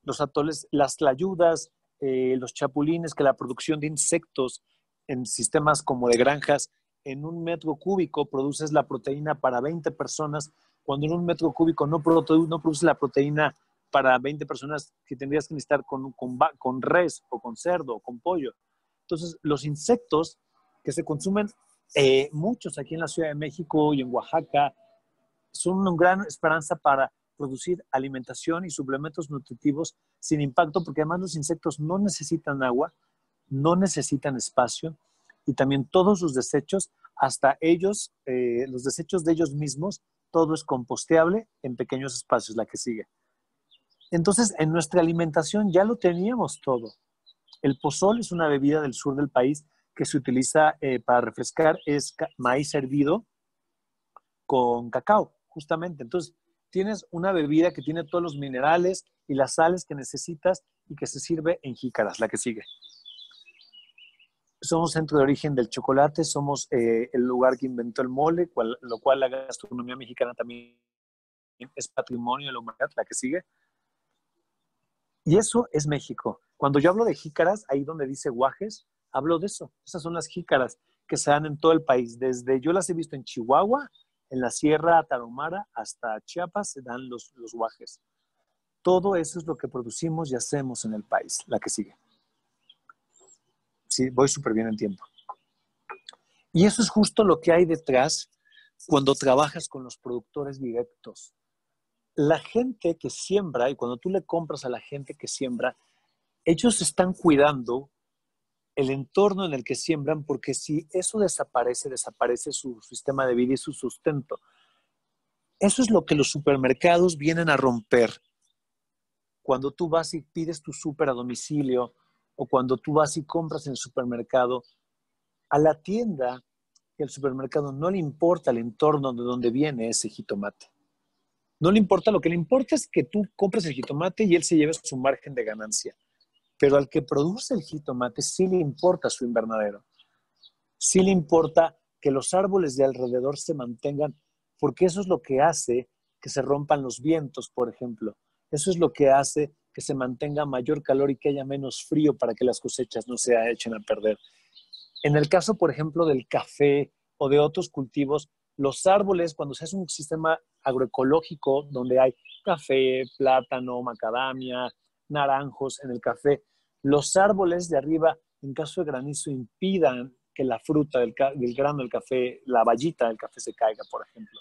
Los atoles, las tlayudas, los chapulines, que la producción de insectos en sistemas como de granjas, en un metro cúbico produces la proteína para 20 personas, cuando en un metro cúbico no produce la proteína para 20 personas que tendrías que necesitar con res o con cerdo o con pollo. Entonces, los insectos que se consumen Muchos aquí en la Ciudad de México y en Oaxaca son una gran esperanza para producir alimentación y suplementos nutritivos sin impacto, porque además los insectos no necesitan agua, no necesitan espacio, y también todos sus desechos, hasta ellos, los desechos de ellos mismos, todo es composteable en pequeños espacios, la que sigue. Entonces, en nuestra alimentación ya lo teníamos todo. El pozol es una bebida del sur del país que se utiliza para refrescar, es maíz hervido con cacao, justamente. Entonces, tienes una bebida que tiene todos los minerales y las sales que necesitas y que se sirve en jícaras, la que sigue. Somos centro de origen del chocolate, somos el lugar que inventó el mole, lo cual la gastronomía mexicana también es patrimonio de la humanidad, la que sigue. Y eso es México. Cuando yo hablo de jícaras, ahí donde dice guajes, hablo de eso. Esas son las jícaras que se dan en todo el país. Yo las he visto en Chihuahua, en la Sierra Tarahumara, hasta Chiapas se dan los guajes. Todo eso es lo que producimos y hacemos en el país. La que sigue. Sí, voy súper bien en tiempo. Y eso es justo lo que hay detrás cuando trabajas con los productores directos. La gente que siembra, y cuando tú le compras a la gente que siembra, ellos están cuidando el entorno en el que siembran, porque si eso desaparece su sistema de vida y su sustento. Eso es lo que los supermercados vienen a romper. Cuando tú vas y pides tu súper a domicilio, o cuando tú vas y compras en el supermercado, a la tienda y al supermercado no le importa el entorno de donde viene ese jitomate. No le importa, lo que le importa es que tú compres el jitomate y él se lleve su margen de ganancia. Pero al que produce el jitomate sí le importa su invernadero. Sí le importa que los árboles de alrededor se mantengan, porque eso es lo que hace que se rompan los vientos, por ejemplo. Eso es lo que hace que se mantenga mayor calor y que haya menos frío para que las cosechas no se echen a perder. En el caso, por ejemplo, del café o de otros cultivos, los árboles, cuando se hace un sistema agroecológico donde hay café, plátano, macadamia, naranjos en el café, los árboles de arriba, en caso de granizo, impidan que la fruta del grano del café, la bayita del café se caiga, por ejemplo.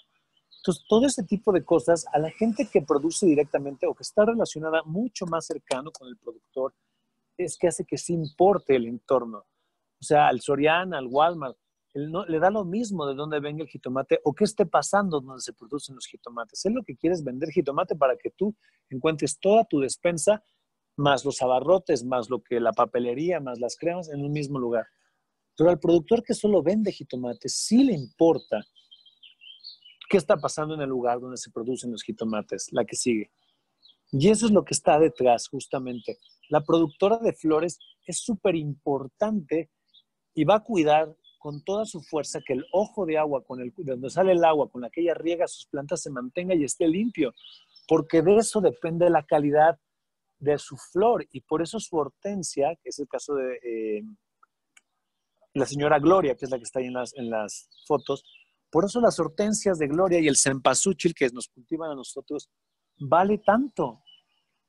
Entonces, todo ese tipo de cosas, a la gente que produce directamente o que está relacionada mucho más cercano con el productor, es que hace que se importe el entorno. O sea, al Soriana, al Walmart, le da lo mismo de dónde venga el jitomate o qué esté pasando donde se producen los jitomates. Él lo que quiere es vender jitomate para que tú encuentres toda tu despensa, más los abarrotes, más lo que la papelería, más las cremas en un mismo lugar. Pero al productor que solo vende jitomates, sí le importa qué está pasando en el lugar donde se producen los jitomates, la que sigue. Y eso es lo que está detrás, justamente. La productora de flores es súper importante y va a cuidar con toda su fuerza que el ojo de agua, de donde sale el agua, con la que ella riega sus plantas, se mantenga y esté limpio, porque de eso depende la calidad de su flor. Y por eso su hortensia, que es el caso de la señora Gloria, que es la que está ahí en las fotos, por eso las hortensias de Gloria y el cempasúchil que nos cultivan a nosotros vale tanto,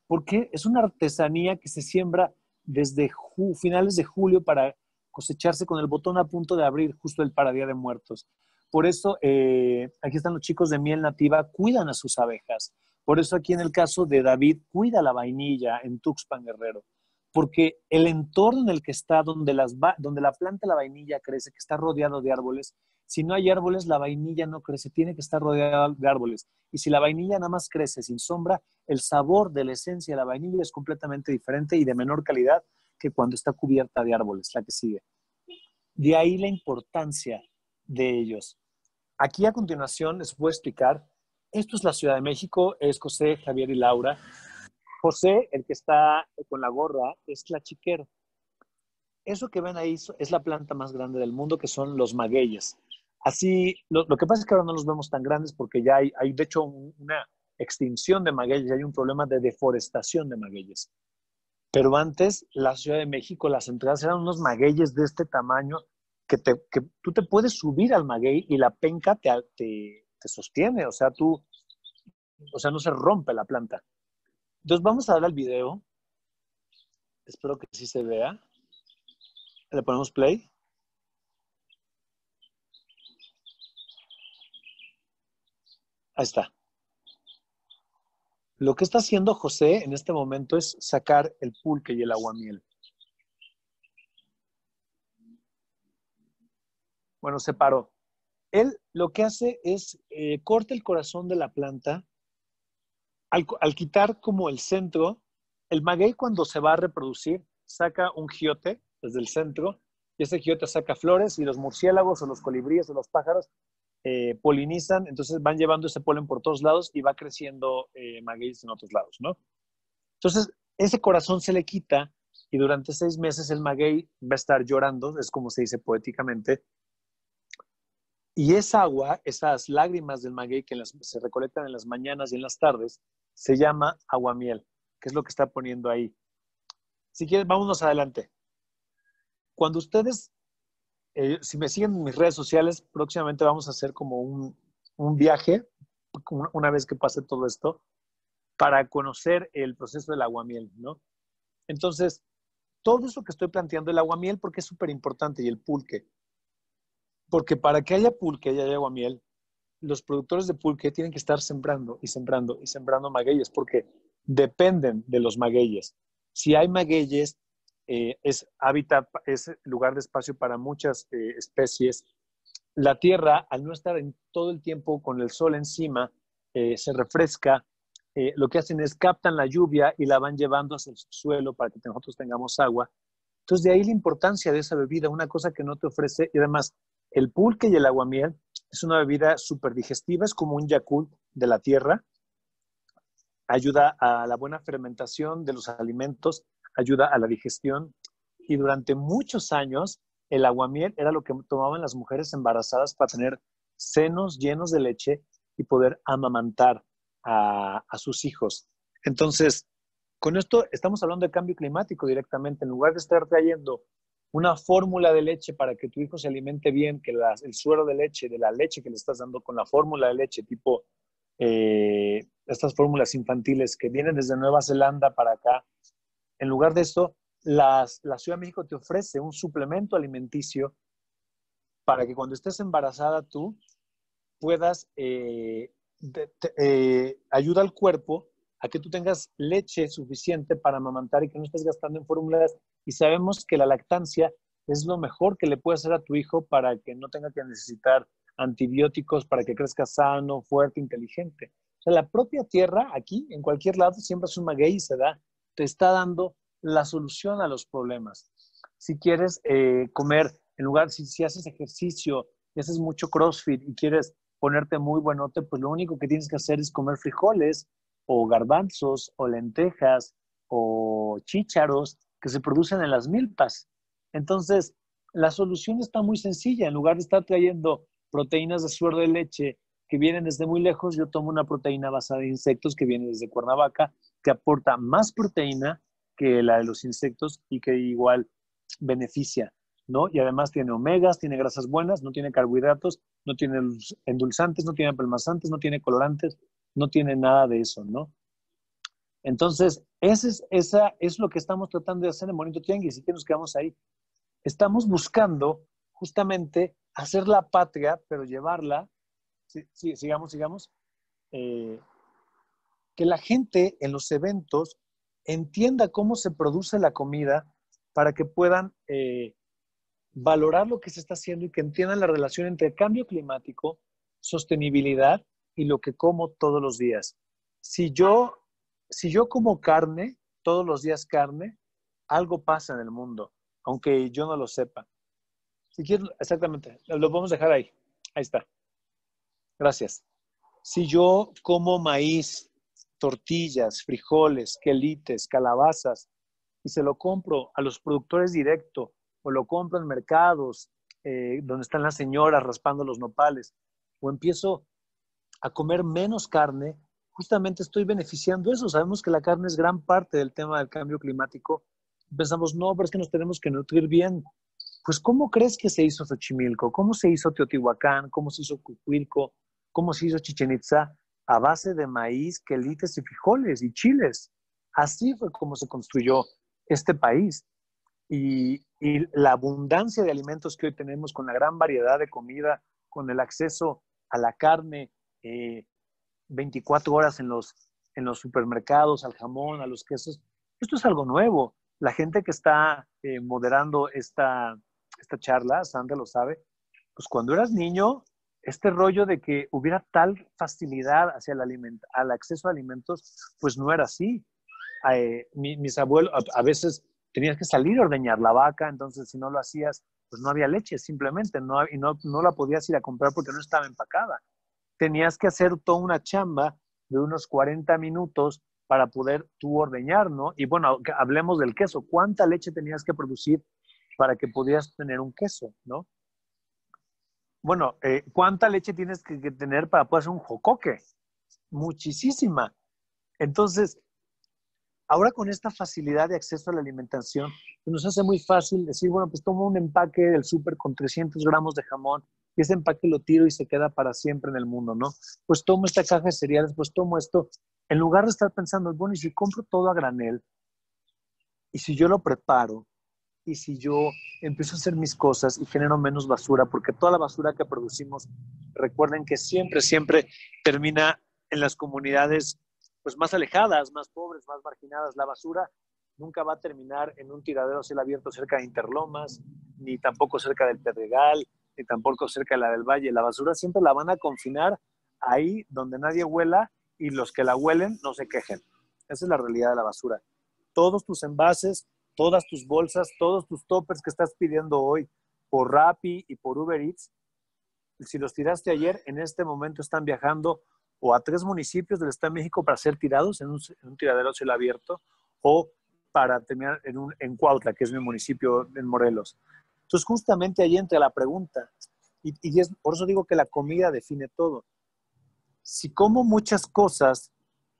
porque es una artesanía que se siembra desde finales de julio para cosecharse con el botón a punto de abrir justo el para Día de Muertos. Por eso aquí están los chicos de Miel Nativa, cuidan a sus abejas. Por eso aquí en el caso de David, cuida la vainilla en Tuxpan, Guerrero. Porque el entorno en el que está, donde la planta de la vainilla crece, que está rodeado de árboles, si no hay árboles, la vainilla no crece, tiene que estar rodeada de árboles. Y si la vainilla nada más crece sin sombra, el sabor de la esencia de la vainilla es completamente diferente y de menor calidad que cuando está cubierta de árboles, la que sigue. De ahí la importancia de ellos. Aquí a continuación les voy a explicar, esto es la Ciudad de México, es José, Javier y Laura. José, el que está con la gorra, es tlachiquero. Eso que ven ahí es la planta más grande del mundo, que son los magueyes. Así, lo que pasa es que ahora no los vemos tan grandes porque ya hay de hecho una extinción de magueyes, hay un problema de deforestación de magueyes. Pero antes, la Ciudad de México, las entradas eran unos magueyes de este tamaño que tú te puedes subir al maguey y la penca te sostiene, o sea, no se rompe la planta. Entonces vamos a darle al video. Espero que sí se vea. Le ponemos play. Ahí está. Lo que está haciendo José en este momento es sacar el pulque y el aguamiel. Bueno, se paró. Él lo que hace es corta el corazón de la planta. Al quitar como el centro, el maguey cuando se va a reproducir saca un giote desde el centro y ese giote saca flores y los murciélagos o los colibríes o los pájaros polinizan, entonces van llevando ese polen por todos lados y va creciendo magueyes en otros lados, ¿no? Entonces, ese corazón se le quita y durante 6 meses el maguey va a estar llorando, es como se dice poéticamente, y esa agua, esas lágrimas del maguey que se recolectan en las mañanas y en las tardes, se llama aguamiel, que es lo que está poniendo ahí. Si quieres, vámonos adelante. Cuando ustedes, si me siguen en mis redes sociales, próximamente vamos a hacer como un viaje, una vez que pase todo esto, para conocer el proceso del aguamiel, ¿no? Entonces, todo eso que estoy planteando, el aguamiel, porque es súper importante, y el pulque, porque para que haya pulque y haya aguamiel, los productores de pulque tienen que estar sembrando y sembrando y sembrando magueyes, porque dependen de los magueyes. Si hay magueyes, es hábitat, es lugar de espacio para muchas especies. La tierra, al no estar en todo el tiempo con el sol encima, se refresca. Lo que hacen es captan la lluvia y la van llevando hacia el subsuelo para que nosotros tengamos agua. Entonces, de ahí la importancia de esa bebida, una cosa que no te ofrece. Y además, el pulque y el aguamiel es una bebida súper digestiva, es como un Yakult de la tierra. Ayuda a la buena fermentación de los alimentos, ayuda a la digestión. Y durante muchos años, el aguamiel era lo que tomaban las mujeres embarazadas para tener senos llenos de leche y poder amamantar a sus hijos. Entonces, con esto estamos hablando de cambio climático directamente. En lugar de estar trayendo una fórmula de leche para que tu hijo se alimente bien, que el suero de leche, de la leche que le estás dando con la fórmula de leche, tipo estas fórmulas infantiles que vienen desde Nueva Zelanda para acá, en lugar de esto, la Ciudad de México te ofrece un suplemento alimenticio para que cuando estés embarazada tú puedas, ayuda al cuerpo a que tú tengas leche suficiente para amamantar y que no estés gastando en fórmulas. Y sabemos que la lactancia es lo mejor que le puedes hacer a tu hijo para que no tenga que necesitar antibióticos, para que crezca sano, fuerte, inteligente. O sea, la propia tierra aquí, en cualquier lado, siempre es un maguey y se da. Te está dando la solución a los problemas. Si quieres comer, en lugar, si haces ejercicio y haces mucho CrossFit y quieres ponerte muy buenote, pues lo único que tienes que hacer es comer frijoles o garbanzos o lentejas o chícharos que se producen en las milpas. Entonces, la solución está muy sencilla. En lugar de estar trayendo proteínas de suero de leche que vienen desde muy lejos, yo tomo una proteína basada en insectos que viene desde Cuernavaca, que aporta más proteína que la de los insectos y que igual beneficia, ¿no? Y además tiene omegas, tiene grasas buenas, no tiene carbohidratos, no tiene endulzantes, no tiene apelmazantes, no tiene colorantes, no tiene nada de eso, ¿no? Entonces, esa es lo que estamos tratando de hacer en Bonito Tianguis, y que nos quedamos ahí. Estamos buscando justamente hacer la patria, pero llevarla, sigamos, eh, que la gente en los eventos entienda cómo se produce la comida para que puedan valorar lo que se está haciendo y que entiendan la relación entre cambio climático, sostenibilidad y lo que como todos los días. Si yo, si yo como carne, todos los días carne, algo pasa en el mundo, aunque yo no lo sepa. Si quieres, exactamente, lo podemos dejar ahí. Ahí está. Gracias. Si yo como maíz, tortillas, frijoles, quelites, calabazas, y se lo compro a los productores directo, o lo compro en mercados donde están las señoras raspando los nopales, o empiezo a comer menos carne, justamente estoy beneficiando eso. Sabemos que la carne es gran parte del tema del cambio climático. Pensamos, no, pero es que nos tenemos que nutrir bien. Pues, ¿cómo crees que se hizo Xochimilco? ¿Cómo se hizo Teotihuacán? ¿Cómo se hizo Cuicuilco? ¿Cómo se hizo Chichén Itzá? A base de maíz, quelites y frijoles y chiles. Así fue como se construyó este país. Y la abundancia de alimentos que hoy tenemos, con la gran variedad de comida, con el acceso a la carne, 24 horas en los supermercados, al jamón, a los quesos. Esto es algo nuevo. La gente que está moderando esta charla, Sandra lo sabe, pues cuando eras niño, este rollo de que hubiera tal facilidad hacia al acceso a alimentos, pues no era así. Mis abuelos, a veces tenías que salir a ordeñar la vaca, entonces si no lo hacías, pues no había leche simplemente, y no la podías ir a comprar porque no estaba empacada. Tenías que hacer toda una chamba de unos 40 minutos para poder tú ordeñar, ¿no? Y bueno, hablemos del queso. ¿Cuánta leche tenías que producir para que pudieras tener un queso, ¿no? Bueno, ¿cuánta leche tienes que tener para poder hacer un jocoque? Muchísima. Entonces, ahora con esta facilidad de acceso a la alimentación, nos hace muy fácil decir, bueno, pues tomo un empaque del súper con 300 gramos de jamón y ese empaque lo tiro y se queda para siempre en el mundo, ¿no? Pues tomo esta caja de cereales, pues tomo esto. En lugar de estar pensando, bueno, y si compro todo a granel, y si yo lo preparo, y si yo empiezo a hacer mis cosas y genero menos basura, porque toda la basura que producimos, recuerden que siempre termina en las comunidades pues más alejadas, más pobres, más marginadas. La basura nunca va a terminar en un tiradero a cielo abierto cerca de Interlomas, ni tampoco cerca del Pedregal, ni tampoco cerca de la del Valle. La basura siempre la van a confinar ahí donde nadie huela y los que la huelen no se quejen. Esa es la realidad de la basura. Todos tus envases, todas tus bolsas, todos tus toppers que estás pidiendo hoy por Rappi y por Uber Eats, si los tiraste ayer, en este momento están viajando o a 3 municipios del Estado de México para ser tirados en un tiradero a cielo abierto o para terminar en Cuautla, que es mi municipio en Morelos. Entonces, justamente ahí entra la pregunta. Por eso digo que la comida define todo. Si como muchas cosas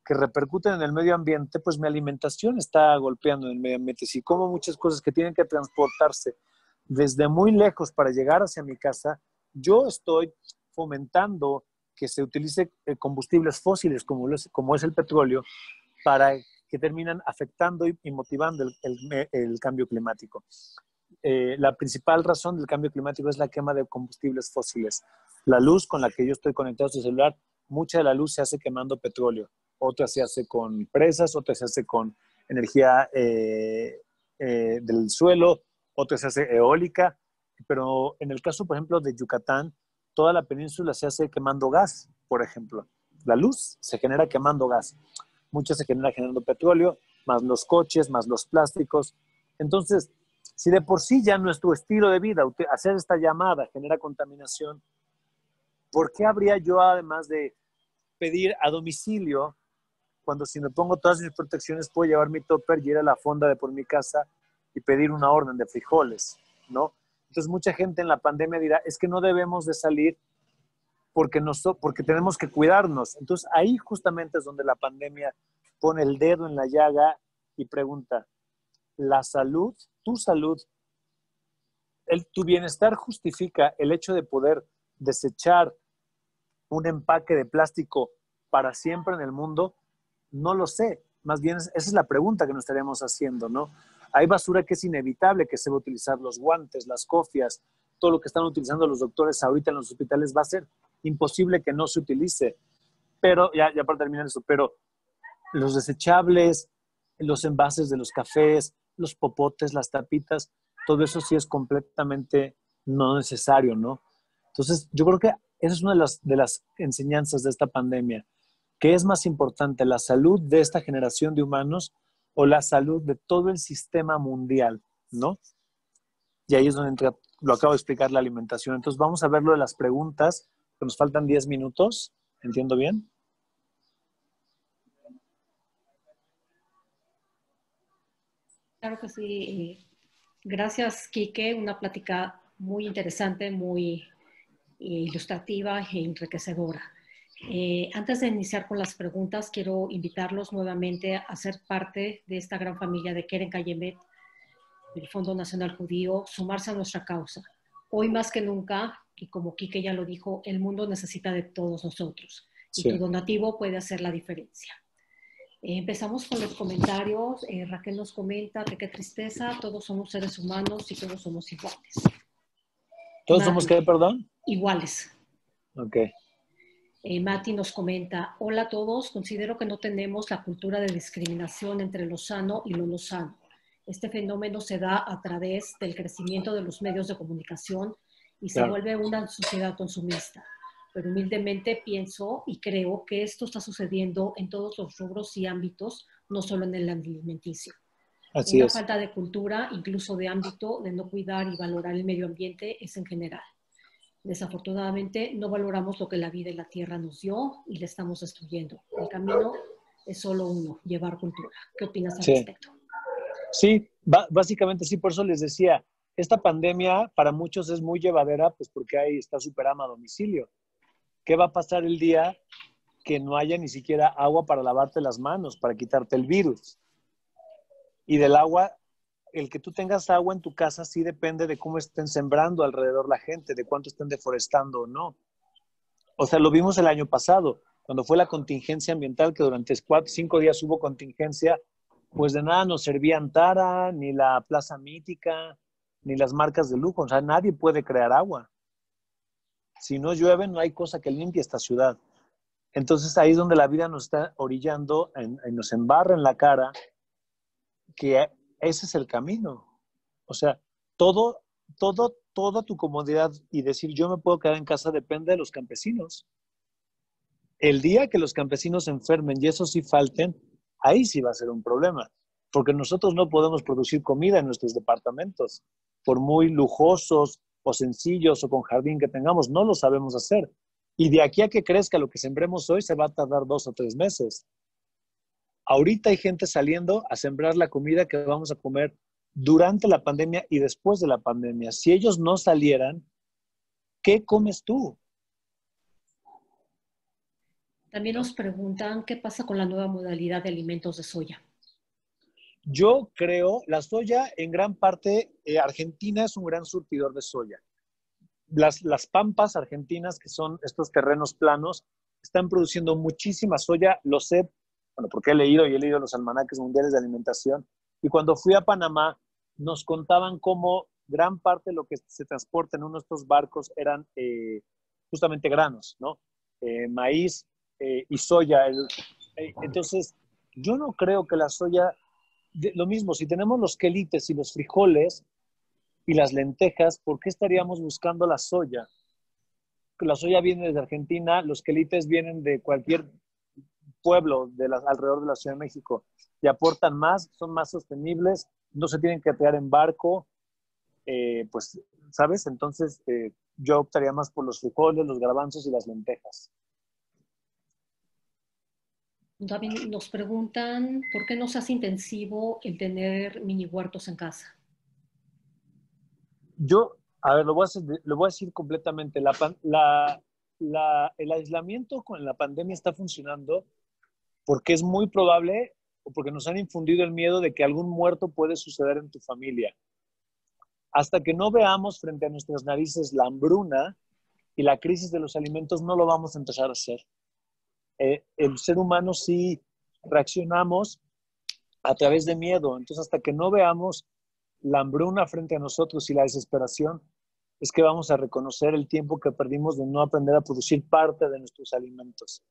que repercuten en el medio ambiente, pues mi alimentación está golpeando en el medio ambiente. Si como muchas cosas que tienen que transportarse desde muy lejos para llegar hacia mi casa, yo estoy fomentando que se utilice combustibles fósiles como es el petróleo para que terminan afectando y motivando el cambio climático. La principal razón del cambio climático es la quema de combustibles fósiles. La luz con la que yo estoy conectado a su celular, mucha de la luz se hace quemando petróleo, otra se hace con presas, otra se hace con energía del suelo, otra se hace eólica, pero en el caso, por ejemplo, de Yucatán, toda la península se hace quemando gas, por ejemplo. La luz se genera quemando gas. Mucha se genera generando petróleo, más los coches, más los plásticos. Entonces, si de por sí ya nuestro estilo de vida, hacer esta llamada genera contaminación, ¿por qué habría yo, además de pedir a domicilio, cuando si me pongo todas mis protecciones puedo llevar mi topper y ir a la fonda de por mi casa y pedir una orden de frijoles, ¿no? Entonces mucha gente en la pandemia dirá, es que no debemos de salir porque tenemos que cuidarnos. Entonces ahí justamente es donde la pandemia pone el dedo en la llaga y pregunta, ¿la salud, tu salud, tu bienestar justifica el hecho de poder desechar un empaque de plástico para siempre en el mundo? No lo sé. Más bien, esa es la pregunta que nos estaremos haciendo, ¿no? Hay basura que es inevitable que se va a utilizar, los guantes, las cofias, todo lo que están utilizando los doctores ahorita en los hospitales va a ser imposible que no se utilice. Pero, ya para terminar eso, pero los desechables, los envases de los cafés, los popotes, las tapitas, todo eso sí es completamente no necesario, ¿no? Entonces, yo creo que esa es una de las enseñanzas de esta pandemia. ¿Qué es más importante, la salud de esta generación de humanos o la salud de todo el sistema mundial, ¿no? Y ahí es donde entra, lo acabo de explicar, la alimentación. Entonces, vamos a ver lo de las preguntas, que nos faltan 10 minutos. ¿Entiendo bien? Claro que sí. Gracias, Quique. Una plática muy interesante, muy ilustrativa e enriquecedora. Antes de iniciar con las preguntas, quiero invitarlos nuevamente a ser parte de esta gran familia de Keren Kayemet, del Fondo Nacional Judío, sumarse a nuestra causa. Hoy más que nunca, y como Quique ya lo dijo, el mundo necesita de todos nosotros. Sí. Y tu donativo puede hacer la diferencia. Empezamos con los comentarios. Raquel nos comenta que qué tristeza, todos somos seres humanos y todos somos iguales. ¿Todos somos qué, perdón? Iguales. Ok. Mati nos comenta, hola a todos, considero que no tenemos la cultura de discriminación entre lo sano y lo no sano. Este fenómeno se da a través del crecimiento de los medios de comunicación y se vuelve una sociedad consumista. Pero humildemente pienso y creo que esto está sucediendo en todos los rubros y ámbitos, no solo en el alimenticio. Una falta de cultura, incluso de ámbito, de no cuidar y valorar el medio ambiente es en general. Desafortunadamente, no valoramos lo que la vida y la tierra nos dio y le estamos destruyendo. El camino es solo uno, llevar cultura. ¿Qué opinas al respecto? Sí, básicamente sí, por eso les decía, esta pandemia para muchos es muy llevadera, pues porque ahí está Superama a domicilio. ¿Qué va a pasar el día que no haya ni siquiera agua para lavarte las manos, para quitarte el virus? Y del agua, el que tú tengas agua en tu casa sí depende de cómo estén sembrando alrededor la gente, de cuánto estén deforestando o no. O sea, lo vimos el año pasado, cuando fue la contingencia ambiental, que durante 5 días hubo contingencia, pues de nada nos servía Antara, ni la Plaza Mítica, ni las marcas de lujo. O sea, nadie puede crear agua. Si no llueve, no hay cosa que limpie esta ciudad. Entonces ahí es donde la vida nos está orillando, nos embarra en la cara, que ese es el camino. O sea, toda tu comodidad y decir yo me puedo quedar en casa depende de los campesinos. El día que los campesinos se enfermen y eso sí falten, ahí sí va a ser un problema, porque nosotros no podemos producir comida en nuestros departamentos, por muy lujosos o sencillos o con jardín que tengamos, no lo sabemos hacer. Y de aquí a que crezca lo que sembremos hoy se va a tardar 2 o 3 meses. Ahorita hay gente saliendo a sembrar la comida que vamos a comer durante la pandemia y después de la pandemia. Si ellos no salieran, ¿qué comes tú? También nos preguntan qué pasa con la nueva modalidad de alimentos de soya. Yo creo, la soya en gran parte, Argentina es un gran surtidor de soya. Las pampas argentinas, que son estos terrenos planos, están produciendo muchísima soya, lo sé, bueno, porque he leído los almanaques mundiales de alimentación, y cuando fui a Panamá nos contaban cómo gran parte de lo que se transporta en uno de estos barcos eran justamente granos, ¿no? Maíz y soya. Entonces, yo no creo que la soya, lo mismo, si tenemos los quelites y los frijoles y las lentejas, ¿por qué estaríamos buscando la soya? La soya viene desde Argentina, los quelites vienen de cualquier pueblo alrededor de la Ciudad de México y aportan más, son más sostenibles, no se tienen que crear en barco, pues, ¿sabes? Entonces, yo optaría más por los frijoles, los garbanzos y las lentejas. También nos preguntan por qué no se hace intensivo el tener mini huertos en casa. Yo, a ver, lo voy a decir completamente. El aislamiento con la pandemia está funcionando porque es muy probable o porque nos han infundido el miedo de que algún muerto puede suceder en tu familia. Hasta que no veamos frente a nuestras narices la hambruna y la crisis de los alimentos, no lo vamos a empezar a hacer. El ser humano sí reaccionamos a través de miedo. Entonces, hasta que no veamos la hambruna frente a nosotros y la desesperación, es que vamos a reconocer el tiempo que perdimos de no aprender a producir parte de nuestros alimentos.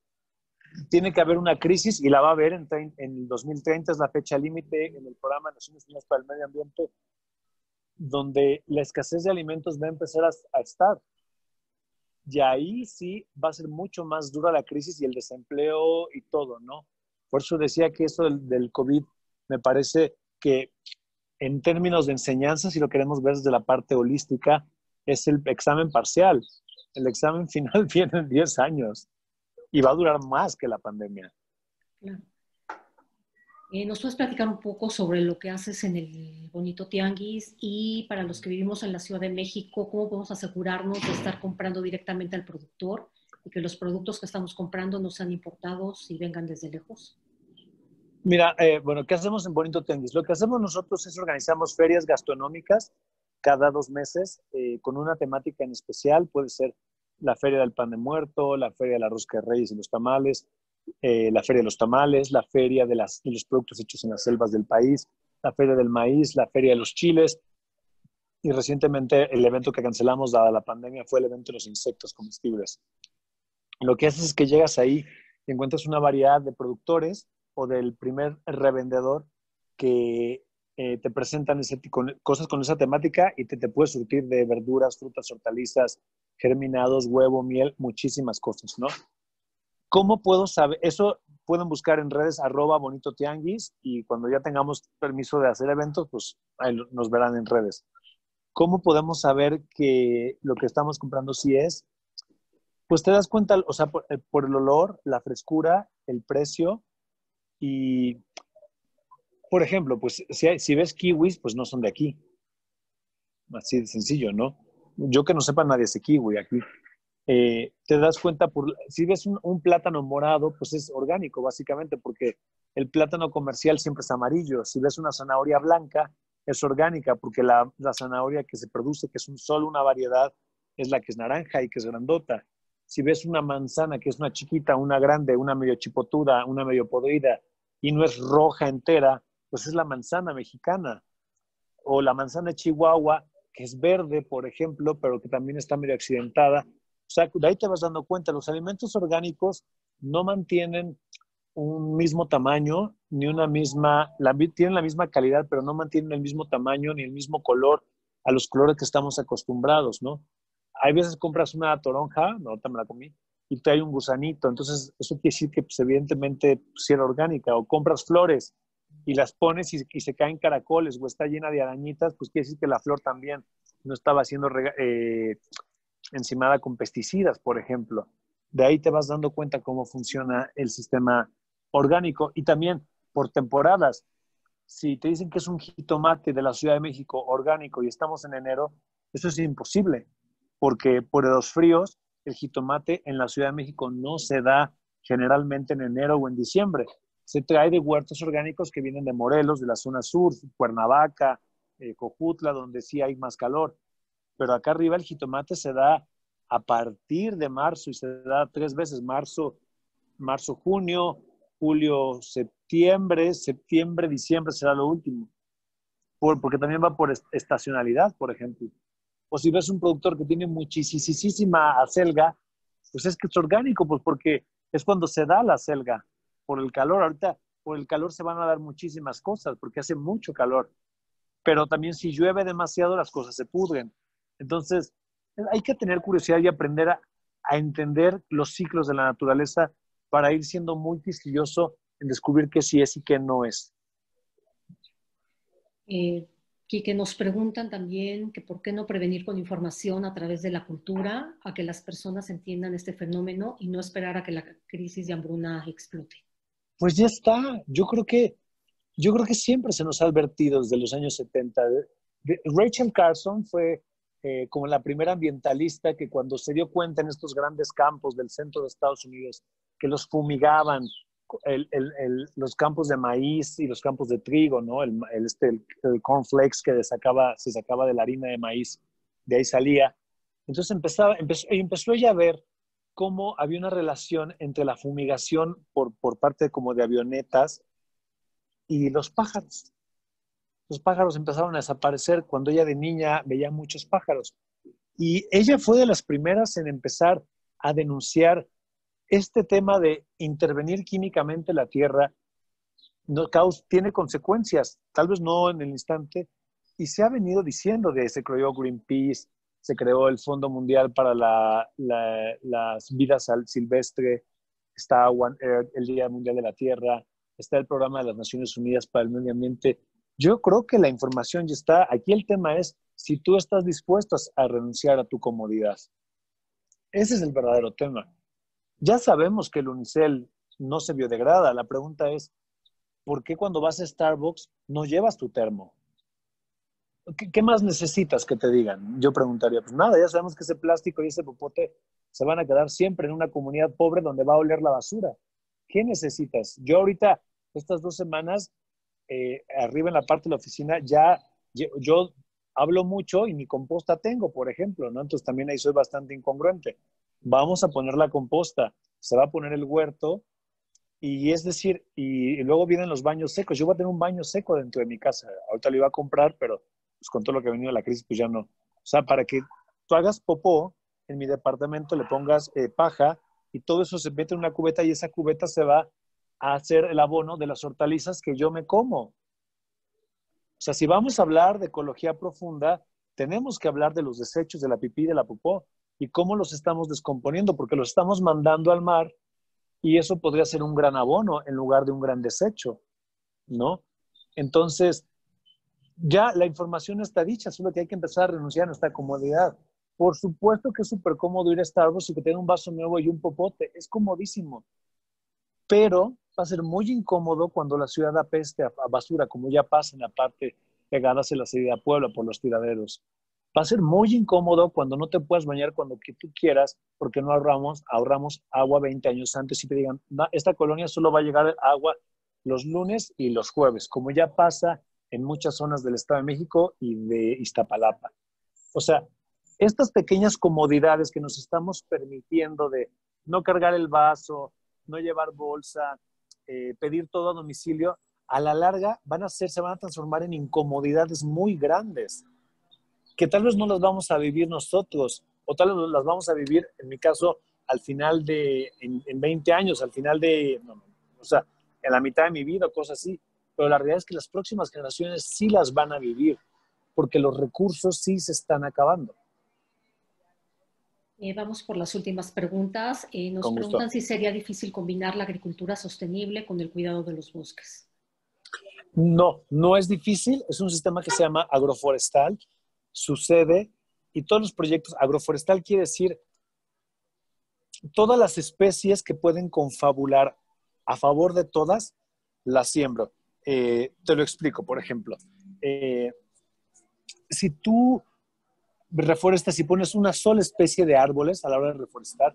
Tiene que haber una crisis y la va a haber en el 2030, es la fecha límite en el programa de Naciones Unidas para el Medio Ambiente, donde la escasez de alimentos va a empezar a estar. Y ahí sí va a ser mucho más dura la crisis y el desempleo y todo, ¿no? Por eso decía que eso del COVID me parece que en términos de enseñanza, si lo queremos ver desde la parte holística, es el examen parcial. El examen final viene en 10 años y va a durar más que la pandemia. Claro. ¿Nos puedes platicar un poco sobre lo que haces en el bonito tianguis y para los que vivimos en la Ciudad de México, cómo podemos asegurarnos de estar comprando directamente al productor y que los productos que estamos comprando no sean importados y vengan desde lejos? Mira, bueno, ¿qué hacemos en Bonito Tianguis? Lo que hacemos nosotros es organizamos ferias gastronómicas cada 2 meses con una temática en especial. Puede ser la Feria del Pan de Muerto, la Feria de la Rosca de Reyes y los Tamales, la Feria de los Tamales, la Feria de los productos hechos en las selvas del país, la Feria del Maíz, la Feria de los Chiles. Y recientemente el evento que cancelamos dada la pandemia fue el evento de los insectos comestibles. Lo que haces es que llegas ahí y encuentras una variedad de productores o del primer revendedor que te presentan cosas con esa temática y te puedes surtir de verduras, frutas, hortalizas, germinados, huevo, miel, muchísimas cosas, ¿no? ¿Cómo puedo saber? Eso pueden buscar en redes @bonitotianguis y cuando ya tengamos permiso de hacer eventos, pues ahí nos verán en redes. ¿Cómo podemos saber que lo que estamos comprando sí es? Pues te das cuenta, o sea, por el olor, la frescura, el precio y, por ejemplo, pues si ves kiwis, pues no son de aquí. Así de sencillo, ¿no? Yo que no sepa, nadie hace kiwi aquí. Te das cuenta, si ves un plátano morado, pues es orgánico, básicamente, porque el plátano comercial siempre es amarillo. Si ves una zanahoria blanca, es orgánica, porque la zanahoria que se produce, que es solo una variedad, es la que es naranja y que es grandota. Si ves una manzana que es una chiquita, una grande, una medio chipotuda, una medio podrida, y no es roja entera, pues es la manzana mexicana. O la manzana de Chihuahua, que es verde, por ejemplo, pero que también está medio accidentada. O sea, de ahí te vas dando cuenta, los alimentos orgánicos no mantienen un mismo tamaño, ni tienen la misma calidad, pero no mantienen el mismo tamaño ni el mismo color a los colores que estamos acostumbrados, ¿no? Hay veces compras una toronja, no, ahorita me la comí, y te hay un gusanito, entonces eso quiere decir que pues, evidentemente pues, sí era orgánica, o compras flores y las pones y se caen caracoles o está llena de arañitas, pues quiere decir que la flor también no estaba siendo encimada con pesticidas, por ejemplo. De ahí te vas dando cuenta cómo funciona el sistema orgánico y también por temporadas. Si te dicen que es un jitomate de la Ciudad de México orgánico y estamos en enero, eso es imposible, porque por los fríos, el jitomate en la Ciudad de México no se da generalmente en enero o en diciembre. Se trae de huertos orgánicos que vienen de Morelos, de la zona sur, Cuernavaca, Cojutla, donde sí hay más calor. Pero acá arriba el jitomate se da a partir de marzo y se da 3 veces, junio, julio, septiembre, diciembre será lo último, porque también va por estacionalidad, por ejemplo. O si ves un productor que tiene muchísima acelga, pues es que es orgánico, pues porque es cuando se da la acelga, por el calor. Ahorita por el calor se van a dar muchísimas cosas, porque hace mucho calor. Pero también si llueve demasiado, las cosas se pudren. Entonces, hay que tener curiosidad y aprender a entender los ciclos de la naturaleza para ir siendo muy quisquilloso en descubrir qué sí es y qué no es. Quique, nos preguntan también que por qué no prevenir con información a través de la cultura a que las personas entiendan este fenómeno y no esperar a que la crisis de hambruna explote. Pues ya está. Yo creo que siempre se nos ha advertido desde los años 70. Rachel Carson fue como la primera ambientalista que cuando se dio cuenta en estos grandes campos del centro de Estados Unidos que los fumigaban, los campos de maíz y los campos de trigo, ¿no? El cornflakes que se sacaba de la harina de maíz, de ahí salía. Entonces empezó ella a ver cómo había una relación entre la fumigación por parte como de avionetas y los pájaros. Los pájaros empezaron a desaparecer cuando ella de niña veía muchos pájaros. Y ella fue de las primeras en empezar a denunciar este tema de intervenir químicamente la tierra tiene consecuencias, tal vez no en el instante, y se ha venido diciendo se creó Greenpeace, se creó el Fondo Mundial para las vidas silvestre, está One Earth, el Día Mundial de la Tierra, está el Programa de las Naciones Unidas para el Medio Ambiente. Yo creo que la información ya está. Aquí el tema es si tú estás dispuesto a renunciar a tu comodidad. Ese es el verdadero tema. Ya sabemos que el unicel no se biodegrada. La pregunta es, ¿por qué cuando vas a Starbucks no llevas tu termo? ¿Qué más necesitas que te digan? Yo preguntaría, pues nada, ya sabemos que ese plástico y ese popote se van a quedar siempre en una comunidad pobre donde va a oler la basura. ¿Qué necesitas? Yo ahorita, estas 2 semanas, arriba en la parte de la oficina, yo hablo mucho y ni composta tengo, por ejemplo, ¿no? Entonces también ahí soy bastante incongruente. Vamos a poner la composta, se va a poner el huerto, y es decir, y luego vienen los baños secos. Yo voy a tener un baño seco dentro de mi casa. Ahorita lo iba a comprar, pero pues con todo lo que ha venido de la crisis, pues ya no. O sea, para que tú hagas popó, en mi departamento le pongas paja y todo eso se mete en una cubeta y esa cubeta se va a hacer el abono de las hortalizas que yo me como. O sea, si vamos a hablar de ecología profunda, tenemos que hablar de los desechos de la pipí y de la popó y cómo los estamos descomponiendo, porque los estamos mandando al mar y eso podría ser un gran abono en lugar de un gran desecho, ¿no? Entonces, ya la información está dicha, solo que hay que empezar a renunciar a nuestra comodidad. Por supuesto que es súper cómodo ir a Starbucks y que tenga un vaso nuevo y un popote, es comodísimo, pero va a ser muy incómodo cuando la ciudad apeste a basura, como ya pasa en la parte pegada hacia la salida a Puebla por los tiraderos. Va a ser muy incómodo cuando no te puedas bañar cuando tú quieras, porque no ahorramos agua 20 años antes y te digan, "No, esta colonia solo va a llegar agua los lunes y los jueves", como ya pasa en muchas zonas del Estado de México y de Iztapalapa. O sea, estas pequeñas comodidades que nos estamos permitiendo de no cargar el vaso, no llevar bolsa, pedir todo a domicilio, a la larga se van a transformar en incomodidades muy grandes, que tal vez no las vamos a vivir nosotros, o tal vez las vamos a vivir, en mi caso, al final en 20 años, al final o sea, en la mitad de mi vida, cosas así. Pero la realidad es que las próximas generaciones sí las van a vivir, porque los recursos sí se están acabando. Vamos por las últimas preguntas. Nos Con preguntan gusto. si sería difícil combinar la agricultura sostenible con el cuidado de los bosques. No, no es difícil. Es un sistema que se llama agroforestal. Sucede y todos los proyectos, agroforestal quiere decir todas las especies que pueden confabular a favor de todas, las siembro. Te lo explico, por ejemplo. Si tú reforestas y pones una sola especie de árboles a la hora de reforestar,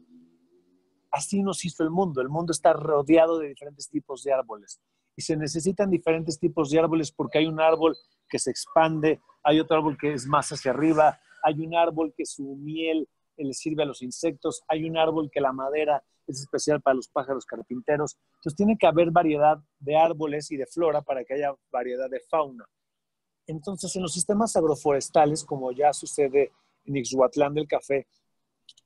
así nos hizo el mundo. El mundo está rodeado de diferentes tipos de árboles y se necesitan diferentes tipos de árboles porque hay un árbol que se expande, hay otro árbol que es más hacia arriba, hay un árbol que su miel le sirve a los insectos, hay un árbol que la madera es especial para los pájaros carpinteros. Entonces tiene que haber variedad de árboles y de flora para que haya variedad de fauna. Entonces en los sistemas agroforestales, como ya sucede en Ixhuatlán del Café,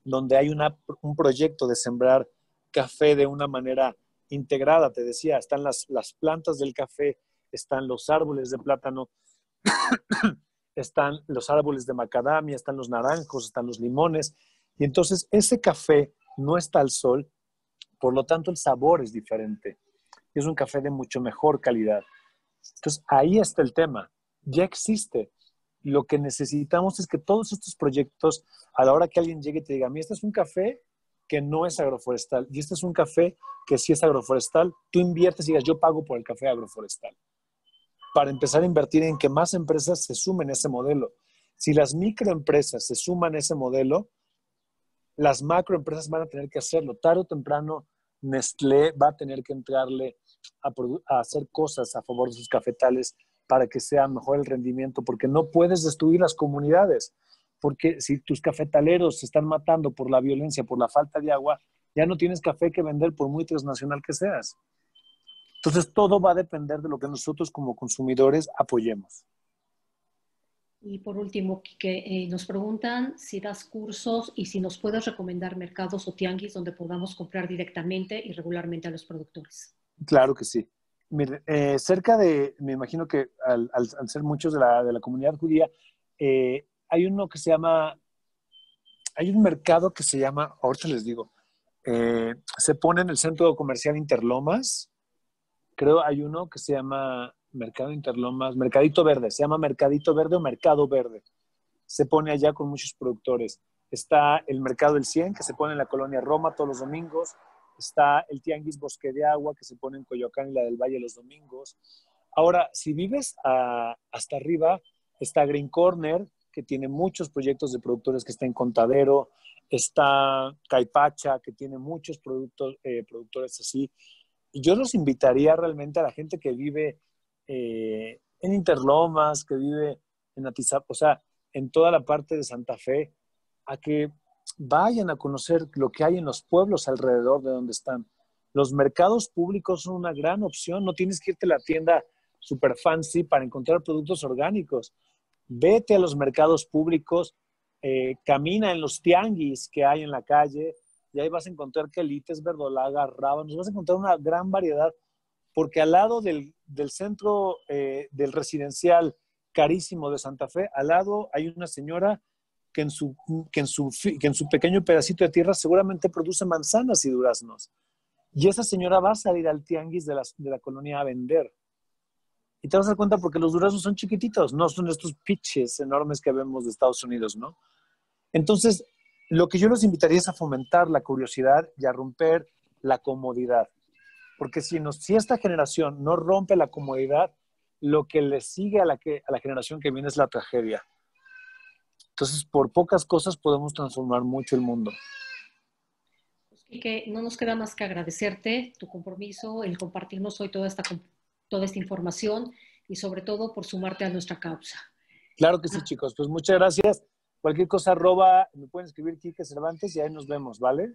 donde hay un proyecto de sembrar café de una manera integrada, te decía, están las plantas del café, están los árboles de plátano, están los árboles de macadamia, están los naranjos, están los limones, y entonces ese café no está al sol, por lo tanto el sabor es diferente, es un café de mucho mejor calidad. Entonces ahí está el tema, ya existe. Lo que necesitamos es que todos estos proyectos, a la hora que alguien llegue y te diga, a mí este es un café que no es agroforestal y este es un café que sí es agroforestal, tú inviertes y digas, yo pago por el café agroforestal. Para empezar a invertir en que más empresas se sumen a ese modelo. Si las microempresas se suman a ese modelo, las macroempresas van a tener que hacerlo. Tarde o temprano, Nestlé va a tener que entrarle a hacer cosas a favor de sus cafetales para que sea mejor el rendimiento, porque no puedes destruir las comunidades, porque si tus cafetaleros se están matando por la violencia, por la falta de agua, ya no tienes café que vender por muy transnacional que seas. Entonces todo va a depender de lo que nosotros como consumidores apoyemos. Y por último, Quique, nos preguntan si das cursos y si nos puedes recomendar mercados o tianguis donde podamos comprar directamente y regularmente a los productores. Claro que sí. Mire, cerca de, me imagino que al ser muchos de la comunidad judía, hay uno que se llama, hay un mercado que se llama, ahorita les digo, se pone en el centro comercial Interlomas, creo hay uno que se llama Mercado Interlomas, Mercadito Verde, se llama Mercadito Verde o Mercado Verde. Se pone allá con muchos productores. Está el Mercado del 100, que se pone en la colonia Roma todos los domingos. Está el Tianguis Bosque de Agua, que se pone en Coyoacán y la del Valle los domingos. Ahora, si vives hasta arriba, está Green Corner, que tiene muchos proyectos de productores que está en Contadero. Está Caipacha, que tiene muchos productores así. Y yo los invitaría realmente a la gente que vive en Interlomas, que vive en Atizapán, o sea, en toda la parte de Santa Fe, a que vayan a conocer lo que hay en los pueblos alrededor de donde están. Los mercados públicos son una gran opción, no tienes que irte a la tienda super fancy para encontrar productos orgánicos. Vete a los mercados públicos, camina en los tianguis que hay en la calle, y ahí vas a encontrar quelites, verdolaga, rábanos, vas a encontrar una gran variedad, porque al lado del centro del residencial carísimo de Santa Fe, al lado hay una señora que en su pequeño pedacito de tierra seguramente produce manzanas y duraznos. Y esa señora va a salir al tianguis de la colonia a vender. Y te vas a dar cuenta porque los duraznos son chiquititos, no son estos pitches enormes que vemos de Estados Unidos, ¿no? Entonces, lo que yo los invitaría es a fomentar la curiosidad y a romper la comodidad. Porque si esta generación no rompe la comodidad, lo que le sigue a la generación que viene es la tragedia. Entonces, por pocas cosas podemos transformar mucho el mundo. Y que no nos queda más que agradecerte tu compromiso, el compartirnos hoy toda esta información y sobre todo por sumarte a nuestra causa. Claro que sí, chicos. Pues muchas gracias. Cualquier cosa, me pueden escribir Quique Cervantes y ahí nos vemos, ¿vale?